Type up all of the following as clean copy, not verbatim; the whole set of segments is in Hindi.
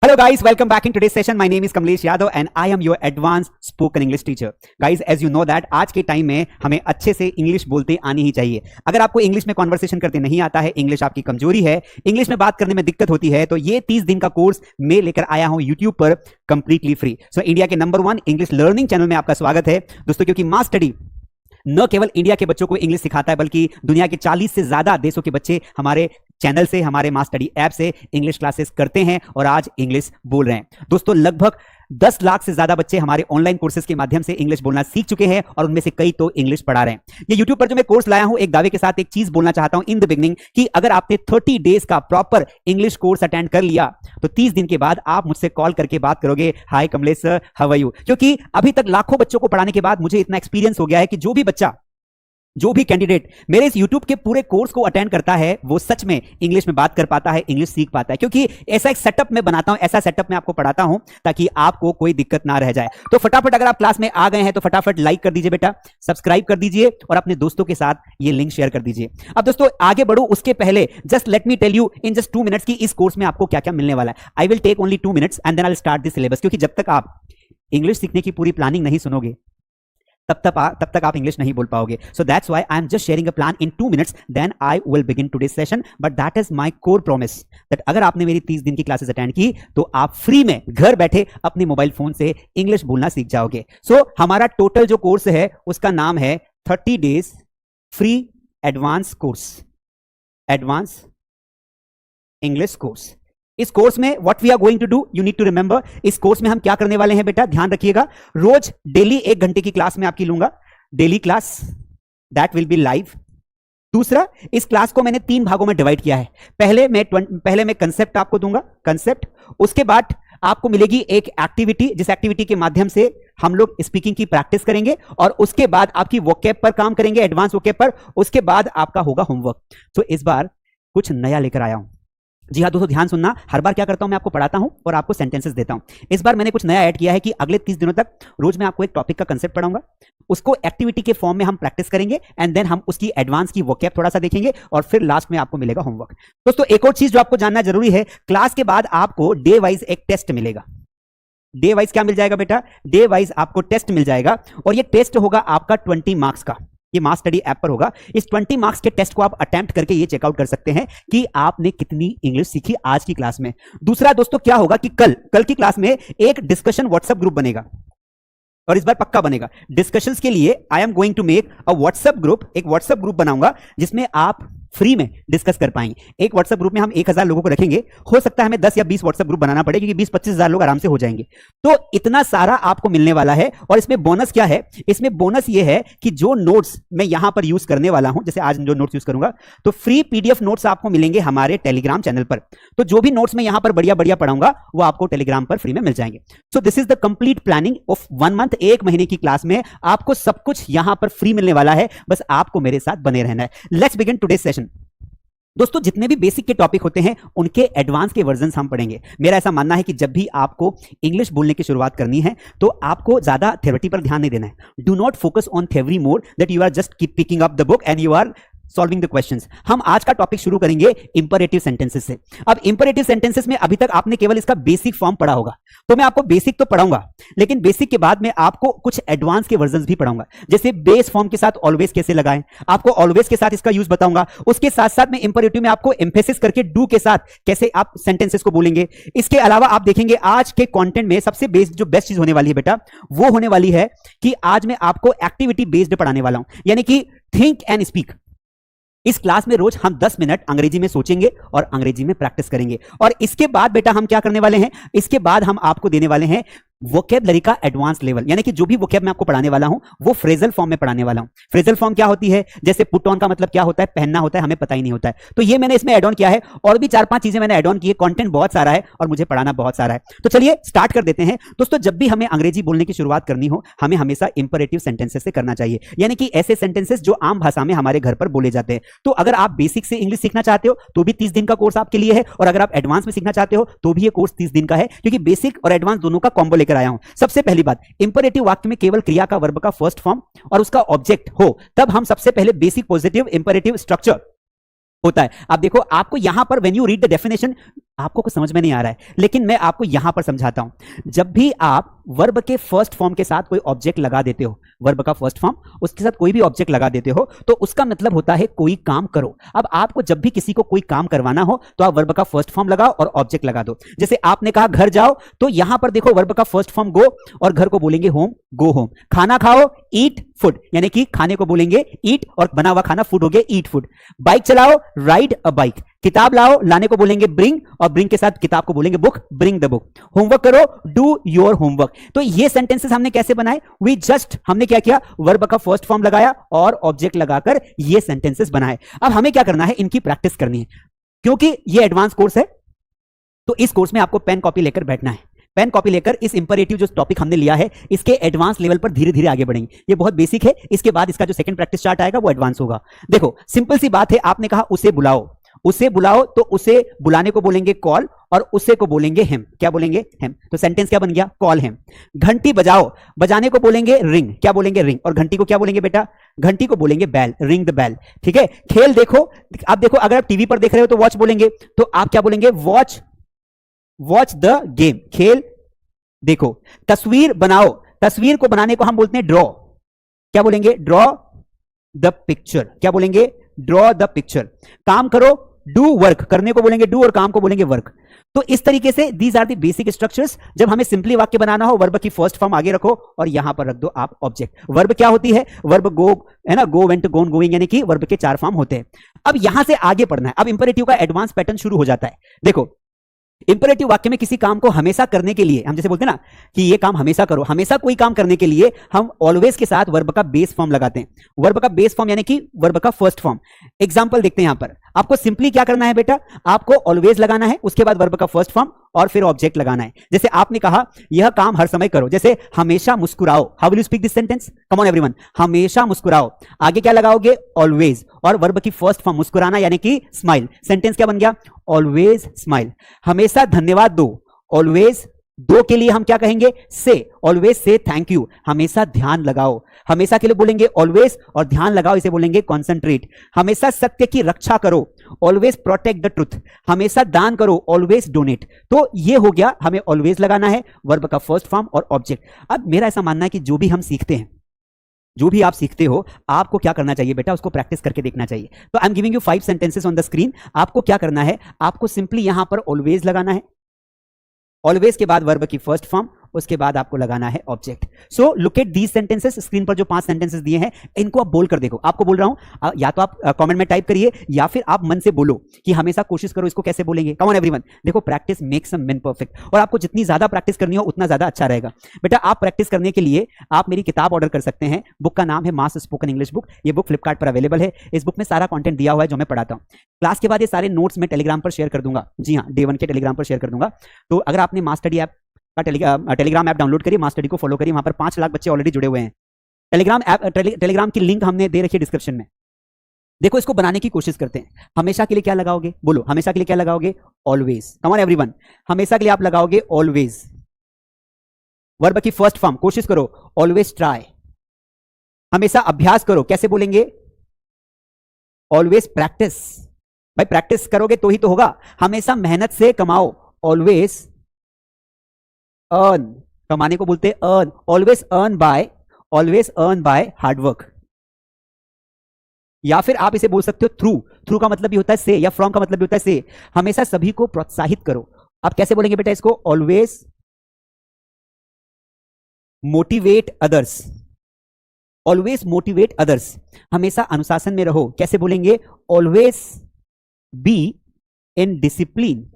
Hello guys, welcome back in today's session. My name is Kamlesh Yadav and I am your advanced spoken English teacher. Guys, as you know that आज के टाइम में हमें अच्छे से इंग्लिश बोलते आनी ही चाहिए. अगर आपको इंग्लिश में कॉन्वर्सेशन करते नहीं आता है, इंग्लिश आपकी कमजोरी है, इंग्लिश में बात करने में दिक्कत होती है, तो ये 30 दिन का कोर्स मैं लेकर आया हूं YouTube पर कंप्लीटली फ्री. सो इंडिया के नंबर 1 इंग्लिश लर्निंग चैनल में आपका स्वागत है दोस्तों, क्योंकि मास स्टडी न केवल इंडिया के बच्चों को इंग्लिश सिखाता है बल्कि दुनिया के 40 से ज्यादा देशों के बच्चे हमारे चैनल से, हमारे मास स्टडी ऐप से इंग्लिश क्लासेस करते हैं और आज इंग्लिश बोल रहे हैं. दोस्तों लगभग 10 लाख से ज्यादा बच्चे हमारे ऑनलाइन कोर्सेज के माध्यम से इंग्लिश बोलना सीख चुके हैं और उनमें से कई तो इंग्लिश पढ़ा रहे हैं. ये यूट्यूब पर जो मैं कोर्स लाया हूं, एक दावे के साथ एक चीज बोलना चाहता हूं इन द बिगनिंग कि अगर आपने 30 डेज का प्रॉपर इंग्लिश कोर्स अटेंड कर लिया तो 30 दिन के बाद आप मुझसे कॉल करके बात करोगे, hi Kamlesh sir, how are you. क्योंकि अभी तक लाखों बच्चों को पढ़ाने के बाद मुझे इतना एक्सपीरियंस हो गया है कि जो भी कैंडिडेट मेरे इस YouTube के पूरे कोर्स को अटेंड करता है वो सच में इंग्लिश में बात कर पाता है, इंग्लिश सीख पाता है. क्योंकि ऐसा एक सेटअप मैं बनाता हूं, ऐसा सेटअप मैं आपको पढ़ाता हूं ताकि आपको कोई दिक्कत ना रह जाए. तो फटाफट अगर आप क्लास में आ गए हैं तो फटाफट लाइक कर दीजिए बेटा, सब्सक्राइब कर दीजिए और अपने दोस्तों के साथ ये लिंक शेयर कर दीजिए. अब दोस्तों आगे बढ़ो उसके पहले just let me tell you in just 2 minutes की इस कोर्स में आपको क्या क्या मिलने वाला है. I will take only 2 minutes and then I will start the syllabus. क्योंकि जब तक आप इंग्लिश सीखने की पूरी प्लानिंग नहीं सुनोगे तब तक आप इंग्लिश नहीं बोल पाओगे. So that's why I am just sharing a plan in 2 minutes, then I will begin today's session. But that is my core promise that अगर आपने मेरी 30 दिन की क्लासेस अटेंड की तो आप फ्री में घर बैठे अपने मोबाइल फोन से इंग्लिश बोलना सीख जाओगे. सो हमारा टोटल जो कोर्स है उसका नाम है 30 days free advance course, advance English course. इस कोर्स में what we are going to do, you need to remember, इस कोर्स में हम क्या करने वाले हैं बेटा, ध्यान रखिएगा. रोज डेली 1 घंटे की क्लास में आपकी लूंगा, daily class that will be live. दूसरा, इस क्लास को मैंने 3 भागों में डिवाइड किया है. पहले मैं कंसेप्ट आपको दूंगा, कंसेप्ट. उसके बाद आपको मिलेगी एक एक्टिविटी, जिस एक्टिविटी के माध्यम से हम लोग स्पीकिंग की प्रैक्टिस करेंगे और उसके बाद आपकी वोकैब पर काम करेंगे, एडवांस वोकैब पर. उसके बाद आपका होगा होमवर्क. तो इस बार कुछ नया लेकर आया हूं. जी हाँ दोस्तों, ध्यान सुनना. हर बार क्या करता हूं, मैं आपको पढ़ाता हूं और आपको सेंटेंसेस देता हूं. इस बार मैंने कुछ नया ऐड किया है कि अगले 30 दिनों तक रोज मैं आपको एक टॉपिक का कंसेप्ट पढ़ाऊंगा, उसको एक्टिविटी के फॉर्म में हम प्रैक्टिस करेंगे एंड देन हम उसकी एडवांस की वोकैब थोड़ा सा देखेंगे और फिर लास्ट में आपको मिलेगा होमवर्क. दोस्तों एक और चीज जो आपको जानना जरूरी है, क्लास के बाद आपको डे वाइज एक टेस्ट मिलेगा. डे वाइज क्या मिल जाएगा बेटा, डे वाइज आपको टेस्ट मिल जाएगा और ये टेस्ट होगा आपका 20 मार्क्स का. ये मास स्टडी ऐप पर होगा. इस 20 मार्क्स के टेस्ट को आप अटेम्प्ट करके ये चेकआउट कर सकते हैं कि आपने कितनी इंग्लिश सीखी आज की क्लास में. दूसरा दोस्तों क्या होगा कि कल की क्लास में एक डिस्कशन व्हाट्सएप ग्रुप बनेगा और इस बार पक्का बनेगा. डिस्कशंस के लिए I am going to make a WhatsApp group, एक व्हाट्सएप ग्रुप बनाऊंगा जिसमें आप फ्री में डिस्कस कर पाएंगे. एक व्हाट्सएप ग्रुप में हम 1000 लोगों को रखेंगे. हो सकता है हमें 10 या 20 व्हाट्सएप ग्रुप बनाना पड़े क्योंकि 20-25 हजार लोग आराम से हो जाएंगे. तो इतना सारा आपको मिलने वाला है. और इसमें बोनस क्या है, इसमें बोनस ये है कि जो नोट्स मैं यहां पर यूज करने वाला हूं, जैसे आज जो नोट्स यूज करूंगा, तो फ्री पीडीएफ नोट्स आपको मिलेंगे हमारे टेलीग्राम चैनल पर. तो जो भी नोट्स मैं यहां पर बढ़िया बढ़िया पढ़ाऊंगा वो आपको टेलीग्राम पर फ्री में मिल जाएंगे. So this is the complete planning of 1 month. 1 महीने की क्लास में आपको सब कुछ यहां पर फ्री मिलने वाला है, बस आपको मेरे साथ बने रहना है. Let's begin today's session. दोस्तों जितने भी बेसिक के टॉपिक होते हैं उनके एडवांस के वर्जन हम पढ़ेंगे. मेरा ऐसा मानना है कि जब भी आपको इंग्लिश बोलने की शुरुआत करनी है तो आपको ज्यादा थ्योरी पर ध्यान नहीं देना है. Do not focus on theory more that you are just keep picking up the book and you are solving the questions. हम आज का टॉपिक शुरू करेंगे इंपरेटिव सेंटेंसेस से. अब इंपरेटिव सेंटेंसेस में अभी तक आपने केवल इसका बेसिक फॉर्म पढ़ा होगा, तो मैं आपको बेसिक तो पढ़ाऊंगा लेकिन बेसिक के बाद में आपको कुछ एडवांस के वर्जन्स भी पढ़ाऊंगा. जैसे बेस फॉर्म के साथ ऑलवेज कैसे लगाएं, आपको ऑलवेज के साथ इसका यूज बताऊंगा. उसके साथ साथ में इंपरेटिव में आपको एम्फेसिस करके डू के साथ कैसे आप सेंटेंसेस को बोलेंगे. इसके अलावा आप देखेंगे आज के कंटेंट में सबसे बेस्ट चीज होने वाली है बेटा, वो होने वाली है कि आज मैं आपको एक्टिविटी बेस्ड पढ़ाने वाला हूं, यानी कि थिंक एंड स्पीक. इस क्लास में रोज हम 10 मिनट अंग्रेजी में सोचेंगे और अंग्रेजी में प्रैक्टिस करेंगे. और इसके बाद बेटा हम क्या करने वाले हैं, इसके बाद हम आपको देने वाले हैं वोकैबुलरी का एडवांस लेवल, यानी कि जो भी वोकैब मैं आपको पढ़ाने वाला हूं वो फ्रेजल फॉर्म में पढ़ाने वाला हूं. फ्रेजल फॉर्म क्या होती है, जैसे पुट ऑन का मतलब क्या होता है, पहनना होता है, हमें पता ही नहीं होता है. तो ये मैंने इसमें ऐड ऑन किया है और भी 4-5 चीजें मैंने ऐड ऑन की है. कंटेंट बहुत सारा है और मुझे पढ़ाना बहुत सारा है. तो चलिए स्टार्ट कर देते हैं. दोस्तों जब भी हमें अंग्रेजी बोलने की शुरुआत करनी हो हमें हमेशा इंपरेटिव सेंटेंसेस से करना चाहिए, यानी कि ऐसे सेंटेंसेस जो आम भाषा में हमारे घर पर बोले जाते हैं. तो अगर आप बेसिक से इंग्लिश सीखना चाहते हो तो भी 30 दिन का कोर्स आपके लिए है और अगर आप एडवांस में सीखना चाहते हो तो भी ये कोर्स 30 दिन का है, क्योंकि बेसिक और एडवांस दोनों का कॉम्बो लेकर आया हूं. सबसे पहली बात, इंपरेटिव वाक्य में केवल क्रिया का वर्ब का फर्स्ट फॉर्म और उसका ऑब्जेक्ट हो तब हम सबसे पहले बेसिक पॉजिटिव इंपरेटिव स्ट्रक्चर होता है. आप देखो, आपको यहां पर when you read the definition आपको कुछ समझ में नहीं आ रहा है, लेकिन मैं आपको यहां पर समझाता हूं। जब भी आप वर्ब के फर्स्ट फॉर्म के साथ कोई ऑब्जेक्ट लगा देते हो, वर्ब का फर्स्ट फॉर्म उसके साथ कोई भी ऑब्जेक्ट लगा देते हो, तो उसका मतलब होता है कोई काम करो। अब आपको जब भी किसी को कोई काम करवाना हो तो आप वर्ब का फर्स्ट फॉर्म लगाओ और ऑब्जेक्ट लगा दो। जैसे आपने कहा घर जाओ, तो यहां पर देखो वर्ब का फर्स्ट फॉर्म गो, और घर को बोलेंगे होम, गो होम। खाना खाओ, ईट फूड, यानी कि खाने को बोलेंगे ईट, और बना हुआ खाना फूड हो गया ईट फूड। बाइक चलाओ, राइड अ बाइक। किताब लाओ, लाने को बोलेंगे ब्रिंग, और ब्रिंग के साथ किताब को बोलेंगे book, bring the book. Homework करो, डू योर होमवर्क। तो ये सेंटेंसेस हमने कैसे बनाए? हमने क्या किया, वर्ब का फर्स्ट फॉर्म लगाया और ऑब्जेक्ट लगाकर ये सेंटेंसेस बनाए। अब हमें क्या करना है, इनकी प्रैक्टिस करनी है, क्योंकि ये एडवांस कोर्स है। तो इस कोर्स में आपको पेन कॉपी लेकर बैठना है, पेन कॉपी लेकर इस इंपरेटिव जो टॉपिक हमने लिया है इसके एडवांस लेवल पर धीरे धीरे आगे बढ़ेंगे। ये बहुत बेसिक है, इसके बाद इसका जो सेकंड प्रैक्टिस चार्ट आएगा वो एडवांस होगा। देखो सिंपल सी बात है, आपने कहा उसे बुलाओ, उसे बुलाओ, तो उसे बुलाने को बोलेंगे कॉल, और उसे को बोलेंगे हिम। क्या बोलेंगे? हिम। तो सेंटेंस क्या बन गया? Call him. घंटी बजाओ, बजाने को बोलेंगे रिंग। क्या बोलेंगे? रिंग। और घंटी को क्या बोलेंगे बेटा? घंटी को बोलेंगे बेल, रिंग द बेल। ठीक है। खेल देखो, आप देखो अगर आप टीवी पर देख रहे हो तो वॉच बोलेंगे, तो आप क्या बोलेंगे? वॉच द गेम, खेल देखो। तस्वीर बनाओ, तस्वीर को बनाने को हम बोलते हैं ड्रॉ। क्या बोलेंगे? Draw the picture. क्या बोलेंगे? Draw the picture. काम करो, डू वर्क, करने को बोलेंगे डू और काम को बोलेंगे वर्क। तो इस तरीके से these are the basic structures. जब हमें सिंपली वाक्य बनाना हो, वर्ब की फर्स्ट फॉर्म आगे रखो और यहां पर रख दो आप ऑब्जेक्ट। वर्ब क्या होती है? वर्ब गो है ना, गो, वेंट, गोन, गोइंग, यानी कि वर्ब के 4 फॉर्म होते हैं। अब यहां से आगे पढ़ना है, अब इंपेरेटिव का एडवांस पैटर्न शुरू हो जाता है। देखो इंपेरेटिव वाक्य में किसी काम को हमेशा करने के लिए, हम जैसे बोलते हैं ना कि ये काम हमेशा करो, हमेशा कोई काम करने के लिए हम ऑलवेज के साथ वर्ब का बेस फॉर्म लगाते हैं। वर्ब का बेस फॉर्म यानी कि वर्ब का फर्स्ट फॉर्म। एग्जांपल देखते हैं यहां पर। आपको सिंपली क्या करना है बेटा? आपको ऑलवेज लगाना है, उसके बाद वर्ब का फर्स्ट फॉर्म और फिर ऑब्जेक्ट लगाना है। जैसे आपने कहा यह काम हर समय करो, जैसे हमेशा मुस्कुराओ। How will you speak this sentence? Come on everyone, हमेशा मुस्कुराओ। आगे क्या लगाओगे? ऑलवेज, और वर्ब की फर्स्ट फॉर्म मुस्कुराना यानी कि स्माइल। सेंटेंस क्या बन गया? Always smile. हमेशा धन्यवाद दो, ऑलवेज दो के लिए हम क्या कहेंगे? से। Always say thank you. हमेशा ध्यान लगाओ, हमेशा के लिए बोलेंगे ऑलवेज, और ध्यान लगाओ इसे बोलेंगे कॉन्सेंट्रेट। हमेशा सत्य की रक्षा करो, ऑलवेज प्रोटेक्ट द ट्रुथ। हमेशा दान करो, ऑलवेज डोनेट। तो ये हो गया, हमें ऑलवेज लगाना है, वर्ब का फर्स्ट फॉर्म और ऑब्जेक्ट। अब मेरा ऐसा मानना है कि जो भी हम सीखते हैं, जो भी आप सीखते हो, आपको क्या करना चाहिए बेटा? उसको प्रैक्टिस करके देखना चाहिए। तो I am giving you 5 sentences on the screen. आपको क्या करना है? आपको सिंपली यहां पर ऑलवेज लगाना है, ऑलवेज के बाद वर्ब की फर्स्ट फॉर्म, उसके बाद आपको लगाना है object. So look at these sentences. Screen पर जो 5 सेंटेंसेस दिए हैं इनको आप बोल कर देखो। आपको बोल रहा हूं, या तो आप कमेंट में टाइप करिए या फिर आप मन से बोलो कि हमेशा कोशिश करो इसको कैसे बोलेंगे। कम ऑन एवरीवन, देखो practice makes a man perfect, और आपको जितनी ज्यादा प्रैक्टिस करनी हो उतना ज्यादा अच्छा रहेगा। बेटा आप प्रैक्टिस करने के लिए आप मेरी किताब ऑर्डर कर सकते हैं। बुक का नाम है मास स्पोकन इंग्लिश बुक। ये बुक फ्लिपकार्ट पर अवेलेबल है। इस बुक में सारा कंटेंट दिया हुआ है जो मैं पढ़ाता हूँ। क्लास के बाद ये सारे नोट्स मैं टेलीग्राम पर शेयर कर दूंगा। जी हाँ, डे 1 के टेलीग्राम पर शेयर कर दूंगा। तो अगर आपने मास स्टडी ऐप का टेलीग्राम ऐप डाउनलोड करिए, मास स्टडी को फॉलो करिए, वहां पर 5 लाख बच्चे ऑलरेडी जुड़े हुए हैं। टेलीग्राम की लिंक हमने दे रखी है डिस्क्रिप्शन में। देखो इसको बनाने की कोशिश करते हैं। हमेशा के लिए क्या लगाओगे? बोलो, हमेशा के लिए क्या लगाओगे? ऑलवेज। कम ऑन एवरीवन, हमेशा के लिए आप लगाओगे ऑलवेज। वर्ब की फर्स्ट फॉर्म, कोशिश करो, ऑलवेज ट्राई। हमेशा अभ्यास करो, कैसे बोलेंगे? Always practice. भाई प्रैक्टिस करोगे तो ही तो होगा। हमेशा मेहनत से कमाओ, ऑलवेज अर्न। कमाने को बोलते हैं earn, always earn by hard work. या फिर आप इसे बोल सकते हो थ्रू। थ्रू का मतलब भी होता है से, या फ्रॉम का मतलब भी होता है से। हमेशा सभी को प्रोत्साहित करो। आप कैसे बोलेंगे बेटा इसको? Always motivate others, always motivate others. हमेशा अनुशासन में रहो, कैसे बोलेंगे? Always be in discipline,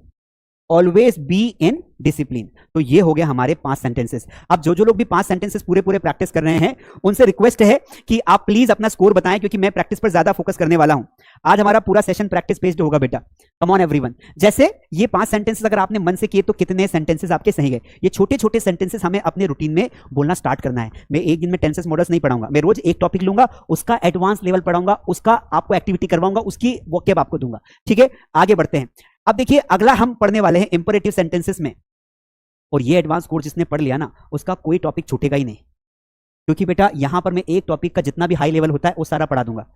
always be in discipline. तो ये हो गया हमारे 5 सेंटेंसेस। अब जो लोग भी 5 सेंटेंसेस पूरे प्रैक्टिस कर रहे हैं उनसे रिक्वेस्ट है कि आप प्लीज अपना स्कोर बताएं, क्योंकि मैं प्रैक्टिस पर ज्यादा फोकस करने वाला हूं। आज हमारा पूरा सेशन प्रैक्टिस बेस्ड होगा बेटा। कम ऑन एवरीवन, जैसे ये 5 सेंटेंसेस अगर आपने मन से किए तो कितने सेंटेंसेस आपके सही गए? ये छोटे छोटे सेंटेंसेस हमें अपने रूटीन में बोलना स्टार्ट करना है। मैं एक दिन में टेंसेस मॉडल्स नहीं पढ़ाऊंगा, मैं रोज एक टॉपिक लूंगा, उसका एडवांस लेवल पढ़ाऊंगा, उसका आपको एक्टिविटी करवाऊंगा, उसकी वोकैब आपको दूंगा। ठीक है, आगे बढ़ते हैं। अब देखिए अगला हम पढ़ने वाले हैं इंपेरेटिव सेंटेंसेस में, और ये एडवांस कोर्स जिसने पढ़ लिया ना उसका कोई टॉपिक छूटेगा ही नहीं, क्योंकि बेटा यहां पर मैं एक टॉपिक का जितना भी हाई लेवल होता है वो सारा पढ़ा दूंगा।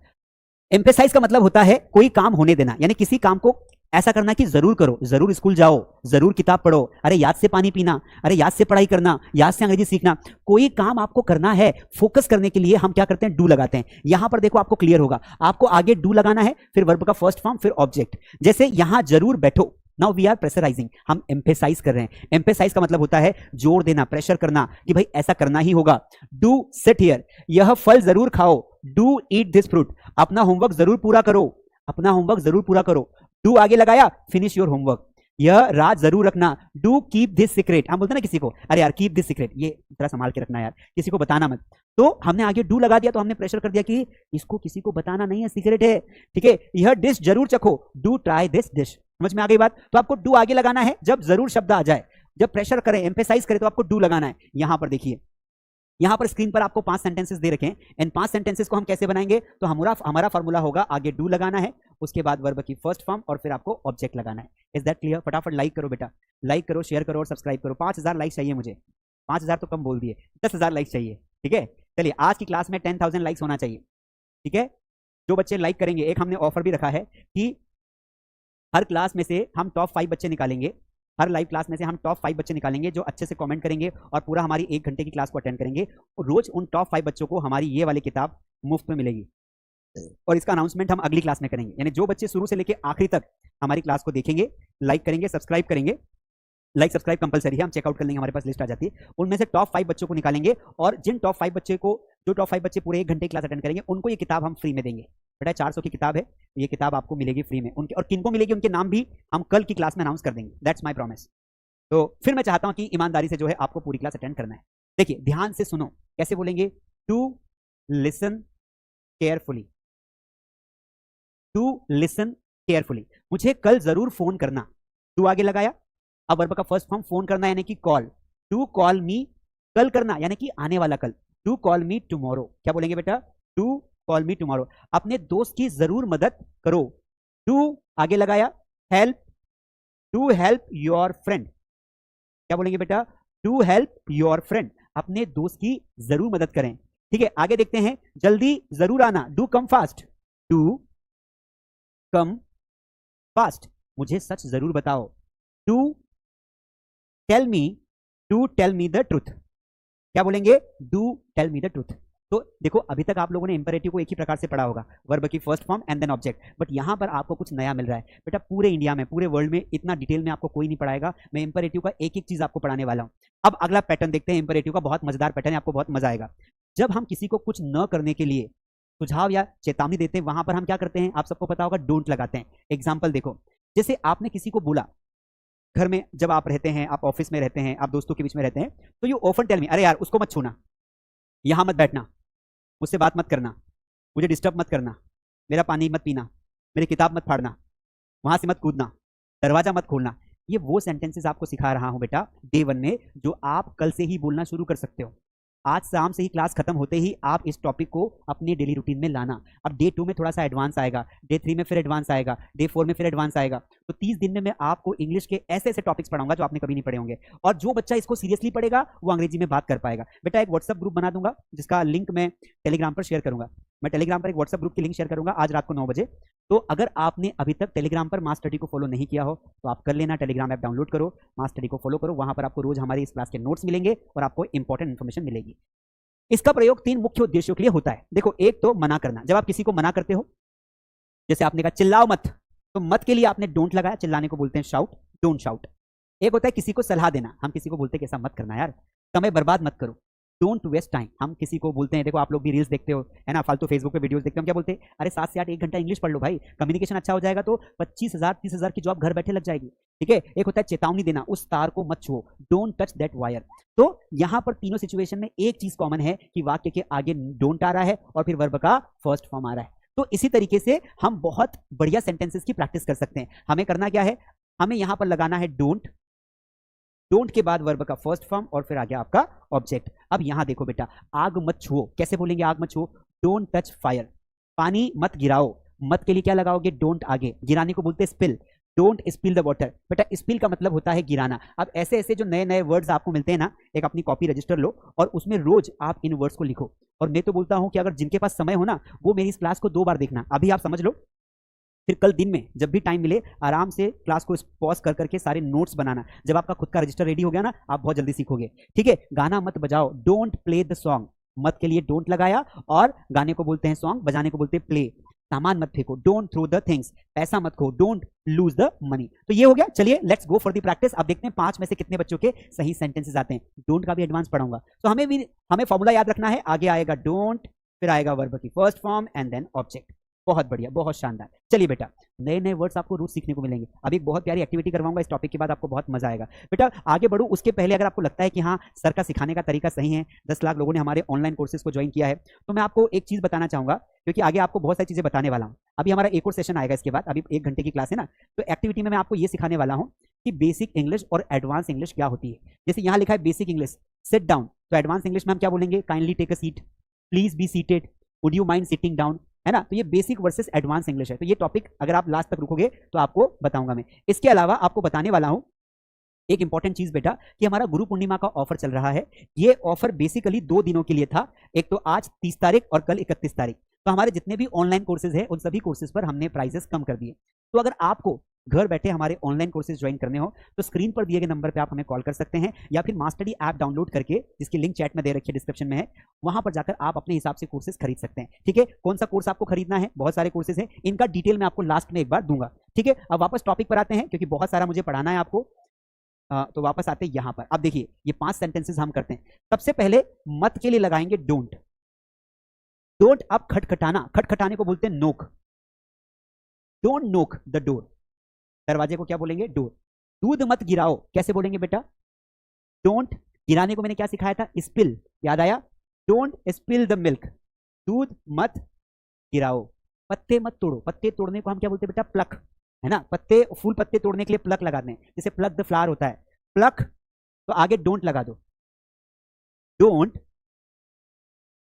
एम्फेसाइज का मतलब होता है कोई काम होने देना, यानी किसी काम को ऐसा करना कि जरूर करो, जरूर स्कूल जाओ, जरूर किताब पढ़ो, अरे याद से पानी पीना, अरे याद से पढ़ाई करना, याद से अंग्रेजी सीखना। कोई काम आपको करना है, फोकस करने के लिए हम क्या करते हैं, डू लगाते हैं। यहां पर देखो आपको क्लियर होगा, आपको आगे डू लगाना है, फिर वर्ब का फर्स्ट फॉर्म, फिर ऑब्जेक्ट। जैसे यहां जरूर बैठो, नाउ वी आर प्रेशराइजिंग, हम एम्फेसाइज कर रहे हैं। एम्फेसाइज का मतलब होता है जोर देना, प्रेशर करना कि भाई ऐसा करना ही होगा। डू सिट हियर, यह फल जरूर खाओ। डू ईट दिस फ्रूट, अपना होमवर्क जरूर पूरा करो, अपना होमवर्क जरूर पूरा करो। डू आगे लगाया, फिनिश योर होमवर्क। यह राज जरूर रखना। डू कीप दिस सीक्रेट, हम बोलते हैं ना किसी को, अरे यार कीप दिस सीक्रेट, ये जरा संभाल के रखना यार, किसी को बताना मत। तो हमने आगे डू लगा दिया, तो हमने प्रेशर कर दिया कि इसको किसी को बताना नहीं है, सीक्रेट है, ठीक है। यह डिश जरूर चखो। डू ट्राई दिस डिश, समझ में आ गई बात। तो आपको डू आगे लगाना है जब जरूर शब्द आ जाए, जब प्रेशर करें, एम्फेसाइज करें, तो आपको डू लगाना है। यहां पर देखिए, यहां पर स्क्रीन पर आपको 5 सेंटेंसेस दे रखे हैं। इन 5 सेंटेंसेस को हम कैसे बनाएंगे, तो हमारा फॉर्मूला होगा, आगे डू लगाना है, उसके बाद वर्ब की फर्स्ट फॉर्म, और फिर आपको ऑब्जेक्ट लगाना है। Is that clear? फटाफट लाइक करो बेटा, लाइक करो, शेयर करो और सब्सक्राइब करो। 5000 लाइक चाहिए मुझे, 5000 तो कम बोल दिए, 10,000 लाइक चाहिए, ठीक है। चलिए, आज की क्लास में 10,000 लाइक्स होना चाहिए, ठीक है। जो बच्चे लाइक करेंगे, एक हमने ऑफर भी रखा है कि हर क्लास में से हम टॉप 5 बच्चे निकालेंगे, हर लाइव क्लास में से हम टॉप 5 बच्चे निकालेंगे जो अच्छे से कमेंट करेंगे और पूरा हमारी 1 घंटे की क्लास को अटेंड करेंगे। और रोज उन टॉप 5 बच्चों को हमारी ये वाली किताब मुफ्त में मिलेगी, और इसका अनाउंसमेंट हम अगली क्लास में करेंगे। यानी जो बच्चे शुरू से लेकर आखिरी तक हमारी क्लास को देखेंगे, लाइक करेंगे, सब्सक्राइब करेंगे, लाइक सब्सक्राइब कंपलसरी है, हम चेकआउट कर लेंगे, हमारे पास लिस्ट आ जाती है, उनमें से टॉप 5 बच्चों को निकालेंगे, और जिन टॉप 5 बच्चे को, जो टॉप 5 बच्चे पूरे 1 घंटे क्लास अटेंड करेंगे, उनको ये किताब हम फ्री में देंगे। बेटा 400 की किताब है, ये किताब आपको मिलेगी फ्री में। उनके, और किनको मिलेगी उनके नाम भी हम कल की क्लास में अनाउंस कर देंगे, दैट्स माई प्रॉमिस। तो फिर मैं चाहता हूं कि ईमानदारी से जो है आपको पूरी क्लास अटेंड करना है। देखिए ध्यान से सुनो, कैसे बोलेंगे, to listen carefully, to listen carefully. मुझे कल जरूर फोन करना, टू आगे लगाया, अब वर्ब का फर्स्ट फॉर्म फोन करना यानी कि कॉल। टू कॉल मी, कल करना यानी कि आने वाला कल। टू कॉल मी टुमारो, क्या बोलेंगे बेटा, टू कॉल मी टुमारो। अपने दोस्त की जरूर मदद करो। टू आगे लगाया, help, to help your friend, क्या बोलेंगे बेटा, टू हेल्प योर फ्रेंड, अपने दोस्त की जरूर मदद करें, ठीक है। आगे देखते हैं, जल्दी जरूर आना, do come fast, do come fast, मुझे सच जरूर बताओ। To tell me the truth, क्या बोलेंगे, do tell me the truth. तो देखो अभी तक आप लोगों ने इंपेरेटिव को एक ही प्रकार से पढ़ा होगा, वर्ब की first form and then object, but यहां पर आपको कुछ नया मिल रहा है बेटा। पूरे इंडिया में, पूरे वर्ल्ड में इतना डिटेल में आपको कोई नहीं पढ़ाएगा, मैं इंपेरेटिव का एक एक चीज आपको पढ़ाने वाला हूं। अब अगला पैटर्न देखते हैं, इंपेरेटिव का बहुत मजेदार पैटर्न है, आपको बहुत मजा आएगा। जब हम किसी को कुछ न करने के लिए सुझाव या चेतावनी देते हैं, वहां पर हम क्या करते हैं, आप सबको पता होगा, डोंट लगाते हैं। एग्जाम्पल देखो, जैसे आपने किसी को बोला, घर में जब आप रहते हैं, आप ऑफिस में रहते हैं, आप दोस्तों के बीच में रहते हैं, तो यू ऑफन टेल मी, अरे यार उसको मत छूना, यहां मत बैठना, मुझसे बात मत करना, मुझे डिस्टर्ब मत करना, मेरा पानी मत पीना, मेरी किताब मत फाड़ना, वहां से मत कूदना, दरवाजा मत खोलना। ये वो सेंटेंसेस आपको सिखा रहा हूं बेटा डे 1 में, जो आप कल से ही बोलना शुरू कर सकते हो। आज शाम से ही क्लास खत्म होते ही आप इस टॉपिक को अपने डेली रूटीन में लाना। अब डे 2 में थोड़ा सा एडवांस आएगा, डे 3 में फिर एडवांस आएगा, डे 4 में फिर एडवांस आएगा। तो 30 दिन में मैं आपको इंग्लिश के ऐसे ऐसे टॉपिक्स पढ़ाऊंगा जो आपने कभी नहीं पढ़े होंगे, और जो बच्चा इसको सीरियसली पढ़ेगा वो अंग्रेजी में बात कर पाएगा। बेटा एक व्हाट्सएप ग्रुप बना दूंगा, जिसका लिंक मैं टेलीग्राम पर शेयर करूंगा, मैं टेलीग्राम पर एक व्हाट्सएप ग्रुप की लिंक शेयर करूंगा आज रात को 9 बजे। तो अगर आपने अभी तक टेलीग्राम पर मास स्टडी को फॉलो नहीं किया हो तो आप कर लेना, टेलीग्राम ऐप डाउनलोड करो, मास स्टडी को फॉलो करो, वहां पर आपको रोज हमारी इस क्लास के नोट्स मिलेंगे और आपको इंपॉर्टेंट इन्फॉर्मेशन मिलेगी। इसका प्रयोग 3 मुख्य उद्देश्यों के लिए होता है। देखो, एक तो मना करना, जब आप किसी को मना करते हो, जैसे आपने कहा चिल्लाओ मत, तो मत के लिए आपने डोंट लगाया, चिल्लाने को बोलते हैं शाउट, डोंट शाउट। एक होता है किसी को सलाह देना, हम किसी को बोलते हैं कि ऐसा मत करना यार, समय बर्बाद मत करो, डोंट वेस्ट टाइम। हम किसी को बोलते हैं, देखो आप लोग भी रील्स देखते हो है ना, फालतू फेसबुक पे वीडियोस देखते हो, हम क्या बोलते हैं, अरे 7 से 8 1 घंटा इंग्लिश पढ़ लो भाई, कम्युनिकेशन अच्छा हो जाएगा तो 25,000 30,000 की जॉब घर बैठे लग जाएगी, ठीक है। एक होता है चेतावनी देना, उस तार को मत छुओ, डोंट टच दैट वायर। तो यहां पर तीनों सिचुएशन में एक चीज कॉमन है कि वाक्य के आगे डोंट आ रहा है और फिर वर्ब का फर्स्ट फॉर्म आ रहा है। तो इसी तरीके से हम बहुत बढ़िया सेंटेंसेस की प्रैक्टिस कर सकते हैं। हमें करना क्या है, हमें यहां पर लगाना है डोंट, डोंट के बाद वर्ब का फर्स्ट फॉर्म और फिर आ गया आपका ऑब्जेक्ट। अब यहां देखो बेटा, आग मत छुओ, कैसे बोलेंगे आग मत छुओ, डोंट टच फायर। पानी मत गिराओ, मत के लिए क्या लगाओगे, डोंट आगे, गिराने को बोलते हैं spill, don't spill the water. बेटा स्पिल का मतलब होता है गिराना। अब ऐसे ऐसे जो नए नए वर्ड्स आपको मिलते हैं ना, एक अपनी कॉपी रजिस्टर लो और उसमें रोज आप इन वर्ड्स को लिखो। और मैं तो बोलता हूं कि अगर जिनके पास समय हो ना, वो मेरी इस क्लास को 2 बार देखना। अभी आप समझ लो, फिर कल दिन में जब भी टाइम मिले आराम से क्लास को पॉज कर करके सारे नोट्स बनाना। जब आपका खुद का रजिस्टर रेडी हो गया ना, आप बहुत जल्दी सीखोगे। ठीक है, गाना मत बजाओ, डोंट प्ले द सॉन्ग। मत के लिए डोंट लगाया, और गाने को बोलते हैं सॉन्ग, बजाने को बोलते हैं प्ले। सामान मत फेंको, डोंट थ्रो द थिंग्स। पैसा मत खो, डोंट लूज द मनी। तो ये हो गया। चलिए let's go for the practice. अब देखते हैं 5 में से कितने बच्चों के सही सेंटेंसेस आते हैं। डोंट का भी एडवांस पढ़ाऊंगा, तो हमें फॉर्मूला याद रखना है। आगे आएगा डोंट, फिर आएगा वर्ब की first form and then object. बहुत बढ़िया, बहुत शानदार। चलिए बेटा, नए नए वर्ड्स आपको रोज सीखने को मिलेंगे। अब एक बहुत प्यारी एक्टिविटी करवाऊंगा इस टॉपिक के बाद, आपको बहुत मजा आएगा। बेटा आगे बढ़ू उसके पहले अगर आपको लगता है कि हाँ सर का सिखाने का तरीका सही है, 10 लाख लोगों ने हमारे ऑनलाइन कोर्सेज को ज्वाइन किया है, तो मैं आपको एक चीज बताना चाहूंगा, क्योंकि आगे आपको बहुत सारी चीजें बताने वाला हूँ। अभी हमारा एक और सेशन आएगा इसके बाद, अभी 1 घंटे की क्लास है ना, तो एक्टिविटी में मैं आपको ये सिखाने वाला हूँ कि बेसिक इंग्लिश और एडवांस इंग्लिश क्या होती है। जैसे यहाँ लिखा है बेसिक इंग्लिश, सिट डाउन, तो एडवांस इंग्लिश में हम क्या बोलेंगे? Kindly take a seat, please be seated, would you mind sitting down, है ना। तो ये बेसिक वर्सेस एडवांस इंग्लिश है। तो ये टॉपिक अगर आप लास्ट तक रुकोगे तो आपको बताऊंगा मैं। इसके अलावा आपको बताने वाला हूं एक इंपॉर्टेंट चीज बेटा, कि हमारा गुरु पूर्णिमा का ऑफर चल रहा है। ये ऑफर बेसिकली 2 दिनों के लिए था, एक तो आज 30 तारीख और कल 31 तारीख। तो हमारे जितने भी ऑनलाइन कोर्सेज है उन सभी कोर्सेज पर हमने प्राइजेस कम कर दिए। तो अगर आपको घर बैठे हमारे ऑनलाइन कोर्सेज ज्वाइन करने हो तो स्क्रीन पर दिए गए नंबर पे आप हमें कॉल कर सकते हैं, या फिर मास्टरडी ऐप डाउनलोड करके, जिसकी लिंक चैट में दे रखी है, डिस्क्रिप्शन में है, वहां पर जाकर आप अपने हिसाब से कोर्सेज खरीद सकते हैं। ठीक है, कौन सा कोर्स आपको खरीदना है? बहुत सारे कोर्सेज हैं, इनका डिटेल मैं आपको लास्ट में एक बार दूंगा। ठीक है, अब वापस टॉपिक पर आते हैं, क्योंकि बहुत सारा मुझे पढ़ाना है आपको। तो वापस आते हैं यहां पर। अब देखिए ये 5 सेंटेंसेस हम करते हैं। सबसे पहले मत के लिए लगाएंगे डोंट। डोंट अब खटखटाना, खटखटाने को बोलते हैं नोक। डोंट नोक द डोर, दरवाजे को क्या बोलेंगे? डोर। दूध मत गिराओ, कैसे बोलेंगे बेटा? डोंट, गिराने को मैंने क्या सिखाया था? स्पिल, याद आया? डोंट स्पिल द मिल्क, दूध मत गिराओ। पत्ते मत तोड़ो, पत्ते तोड़ने को हम क्या बोलते हैं बेटा? प्लक, है ना। पत्ते, फूल पत्ते तोड़ने के लिए प्लक लगाते हैं, जैसे प्लक द फ्लावर होता है, प्लक। तो आगे डोंट लगा दो, don't,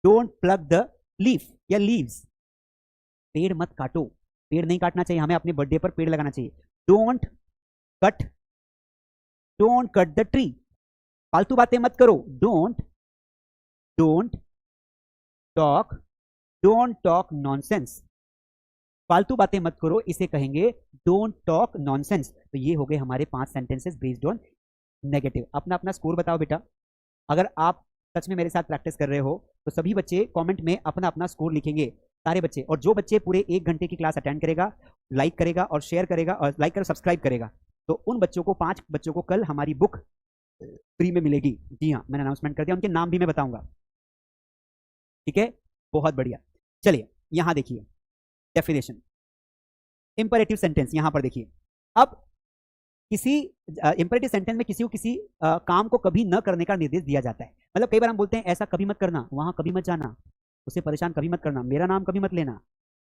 don't plug the leaf या लीव्स। पेड़ मत काटो, पेड़ नहीं काटना चाहिए, हमें अपने बर्थडे पर पेड़ लगाना चाहिए। Don't cut, don't cut the tree. फालतू बातें मत करो, don't, don't talk, don't talk nonsense. फालतू बातें मत करो, इसे कहेंगे डोंट टॉक नॉनसेंस। तो ये हो गए हमारे 5 सेंटेंसेस बेस्ड ऑन नेगेटिव। अपना अपना स्कोर बताओ बेटा। अगर आप सच में मेरे साथ प्रैक्टिस कर रहे हो तो सभी बच्चे कमेंट में अपना अपना स्कोर लिखेंगे, सारे बच्चे। और जो बच्चे पूरे 1 घंटे की क्लास अटेंड करेगा, लाइक करेगा और शेयर करेगा, और लाइक कर सब्सक्राइब करेगा, तो उन बच्चों को 5 बच्चों को कल हमारी बुक फ्री में मिलेगी। जी हाँ, मैंने अनाउंसमेंट कर दिया, उनके नाम भी मैं बताऊंगा। ठीक है, बहुत बढ़िया। चलिए यहां देखिए डेफिनेशन, इंपरेटिव सेंटेंस। यहां पर देखिए, अब किसी इंपरेटिव सेंटेंस में किसी को किसी काम को कभी न करने का निर्देश दिया जाता है। मतलब कई बार हम बोलते हैं ऐसा कभी मत करना, वहां कभी मत जाना, उसे परेशान कभी मत करना, मेरा नाम कभी मत लेना,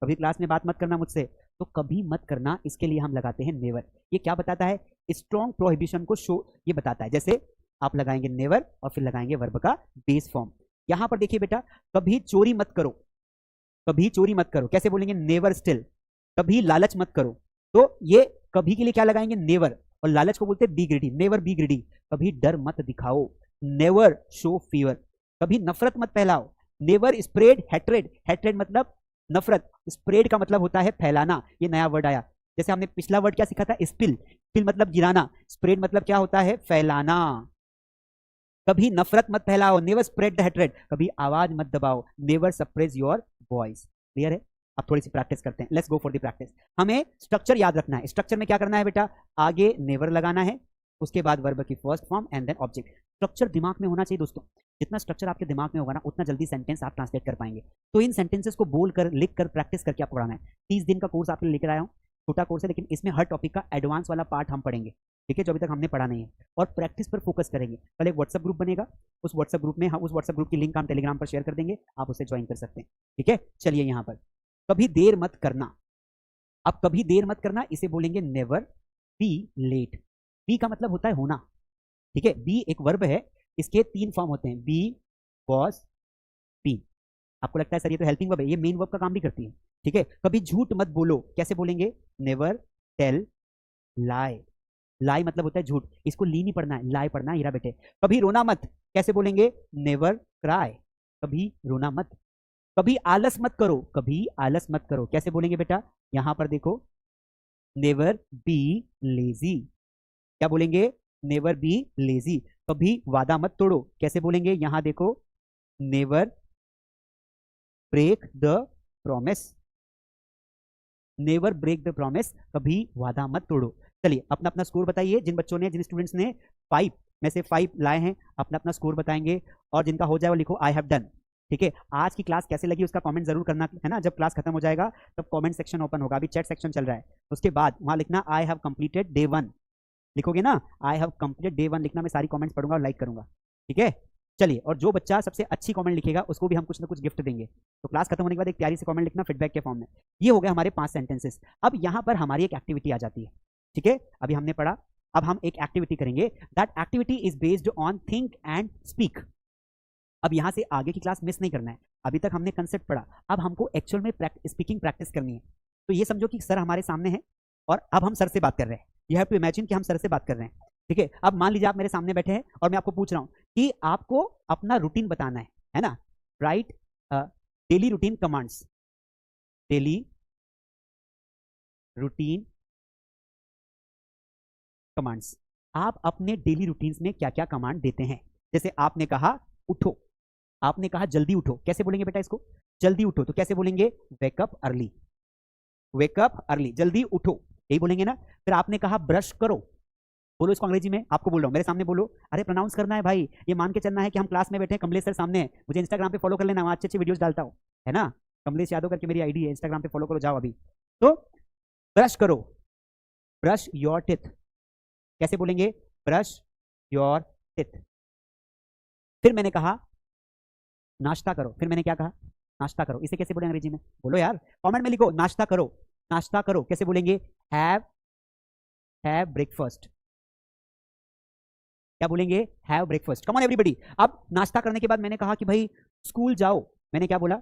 कभी क्लास में बात मत करना मुझसे। तो कभी मत करना, इसके लिए हम लगाते हैं नेवर। ये क्या बताता है? स्ट्रॉन्ग प्रोहिबिशन को शो ये बताता है। जैसे आप लगाएंगे नेवर और फिर लगाएंगे वर्ब का बेस फॉर्म। यहां पर देखिए बेटा, कभी चोरी मत करो, कभी चोरी मत करो, कैसे बोलेंगे? Never still. कभी लालच मत करो, तो ये कभी के लिए क्या लगाएंगे? नेवर। और लालच को बोलते हैं B greedy, never be greedy. कभी डर मत दिखाओ, नेवर शो फीवर। कभी नफरत मत फैलाओ, नेवर स्प्रेड हैट्रेड। हैट्रेड मतलब नफरत, स्प्रेड का मतलब होता है फैलाना। ये नया वर्ड आया। जैसे हमने पिछला वर्ड क्या सीखा था? स्पिल। स्पिल मतलब गिराना, स्प्रेड मतलब क्या होता है? फैलाना। कभी नफरत मत फैलाओ, नेवर स्प्रेड द हैट्रेड। कभी आवाज मत दबाओ, never suppress your voice. Clear है? अब थोड़ी सी प्रैक्टिस करते हैं, let's go for the practice. हमें स्ट्रक्चर याद रखना है। स्ट्रक्चर में क्या करना है बेटा? आगे नेवर लगाना है, उसके बाद वर्ब की first form and then object. Structure दिमाग में होना चाहिए दोस्तों। जितना स्ट्रक्चर आपके दिमाग में होगा ना, उतना जल्दी सेंटेंस आप ट्रांसलेट कर पाएंगे। तो इन सेंटेंसेस को बोलकर, लिखकर, प्रैक्टिस करके आपको पढ़ाना है। 30 दिन का कोर्स आपके लिए लेकर आया हूँ, छोटा कोर्स है, लेकिन इसमें हर टॉपिक का एडवांस वाला पार्ट हम पढ़ेंगे। ठीक है, जो अभी तक हमने पढ़ा नहीं है, और प्रैक्टिस पर फोकस करेंगे। कल एक व्हाट्सएप ग्रुप बनेगा, उस व्हाट्सएप ग्रुप में हम उस व्हाट्सएप ग्रुप की लिंक हम टेलीग्राम पर शेयर कर देंगे, आप उसे ज्वाइन कर सकते हैं। ठीक है, चलिए यहाँ पर कभी देर मत करना। अब कभी देर मत करना, इसे बोलेंगे नेवर बी लेट। बी का मतलब होता है होना। ठीक है, बी एक वर्ब है, इसके 3 फॉर्म होते हैं, बी, वॉज, बी। आपको लगता है सर ये तो हेल्पिंग वर्ब है, ये मेन वर्ब का काम भी करती है। ठीक है, कभी झूठ मत बोलो, कैसे बोलेंगे? नेवर टेल लाई। लाई मतलब होता है झूठ, इसको ली नहीं पढ़ना है, लाई पढ़ना है हीरा बेटे। कभी रोना मत, कैसे बोलेंगे? Never cry. कभी रोना मत। कभी आलस मत करो, कभी आलस मत करो, कैसे बोलेंगे बेटा? यहां पर देखो, नेवर बी लेजी। क्या बोलेंगे? नेवर बी लेजी, कभी वादा मत तोड़ो। कैसे बोलेंगे? यहां देखो, never break the promise. Never break the promise, कभी वादा मत तोड़ो। चलिए अपना अपना स्कोर बताइए। जिन बच्चों ने, जिन स्टूडेंट्स ने 5 में से 5 लाए हैं, अपना अपना स्कोर बताएंगे। और जिनका हो जाए वो लिखो आई हैव डन। ठीक है, आज की क्लास कैसे लगी उसका कमेंट जरूर करना है ना। जब क्लास खत्म हो जाएगा तब कमेंट सेक्शन ओपन होगा, अभी चैट सेक्शन चल रहा है। उसके बाद वहां लिखना आई हैव कंप्लीटेड डे 1, लिखोगे ना, आई हैव कंप्लीटेड डे 1 लिखना। मैं सारी कमेंट्स पढ़ूंगा और लाइक करूंगा। ठीक है, चलिए, और जो बच्चा सबसे अच्छी कमेंट लिखेगा उसको भी हम कुछ ना कुछ गिफ्ट देंगे। तो क्लास खत्म होने के बाद एक प्यारी सी कमेंट लिखना फीडबैक के फॉर्म में। ये हो गए हमारे 5 सेंटेंसेस। अब यहां पर हमारी एक एक्टिविटी आ जाती है। ठीक है, अभी हमने पढ़ा, अब हम एक एक्टिविटी करेंगे। That activity is based on think and speak. अब यहां से आगे की क्लास मिस नहीं करना है। अभी तक हमने कंसेप्ट पढ़ा, अब हमको एक्चुअल में स्पीकिंग प्रैक्टिस करनी है। तो ये समझो कि सर हमारे सामने है और अब हम सर से बात कर रहे हैं। यू हैव टू इमेजिन कि हम सर से बात कर रहे हैं। ठीक है, अब मान लीजिए आप मेरे सामने बैठे हैं और मैं आपको पूछ रहा हूं कि आपको अपना रूटीन बताना है ना। Right daily routine commands, daily routine commands. आप अपने डेली रूटीन्स में क्या क्या कमांड देते हैं? जैसे आपने कहा उठो, आपने कहा जल्दी उठो। कैसे बोलेंगे बेटा इसको? जल्दी उठो तो कैसे बोलेंगे? वेकअप अर्ली, वेकअप अर्ली, जल्दी उठो, यही बोलेंगे ना। फिर आपने कहा ब्रश करो, बोलो इसको अंग्रेजी में। आपको बोल रहा हूं, मेरे सामने बोलो। अरे प्रोनाउंस करना है भाई, ये मान के चलना है कि हम क्लास में बैठे हैं, कमलेश सर सामने है। मुझे इंस्टाग्राम पे फॉलो कर लेना, वहां अच्छे अच्छे वीडियोस डालता हूं, है ना। कमलेश यादव करके मेरी आईडी है, इंस्टाग्राम पे फॉलो करो, जाओ अभी। तो ब्रश करो, ब्रश योर टिथ। कैसे बोलेंगे? Brush your teeth. फिर मैंने कहा नाश्ता करो, फिर मैंने क्या कहा? नाश्ता करो। इसे कैसे बोले अंग्रेजी में? बोलो यार, कमेंट में लिखो। नाश्ता करो, नाश्ता करो कैसे बोलेंगे? Have breakfast. क्या बोलेंगे? Have breakfast. Come on everybody. अब नाश्ता करने के बाद मैंने कहा कि भाई स्कूल जाओ। मैंने क्या बोला?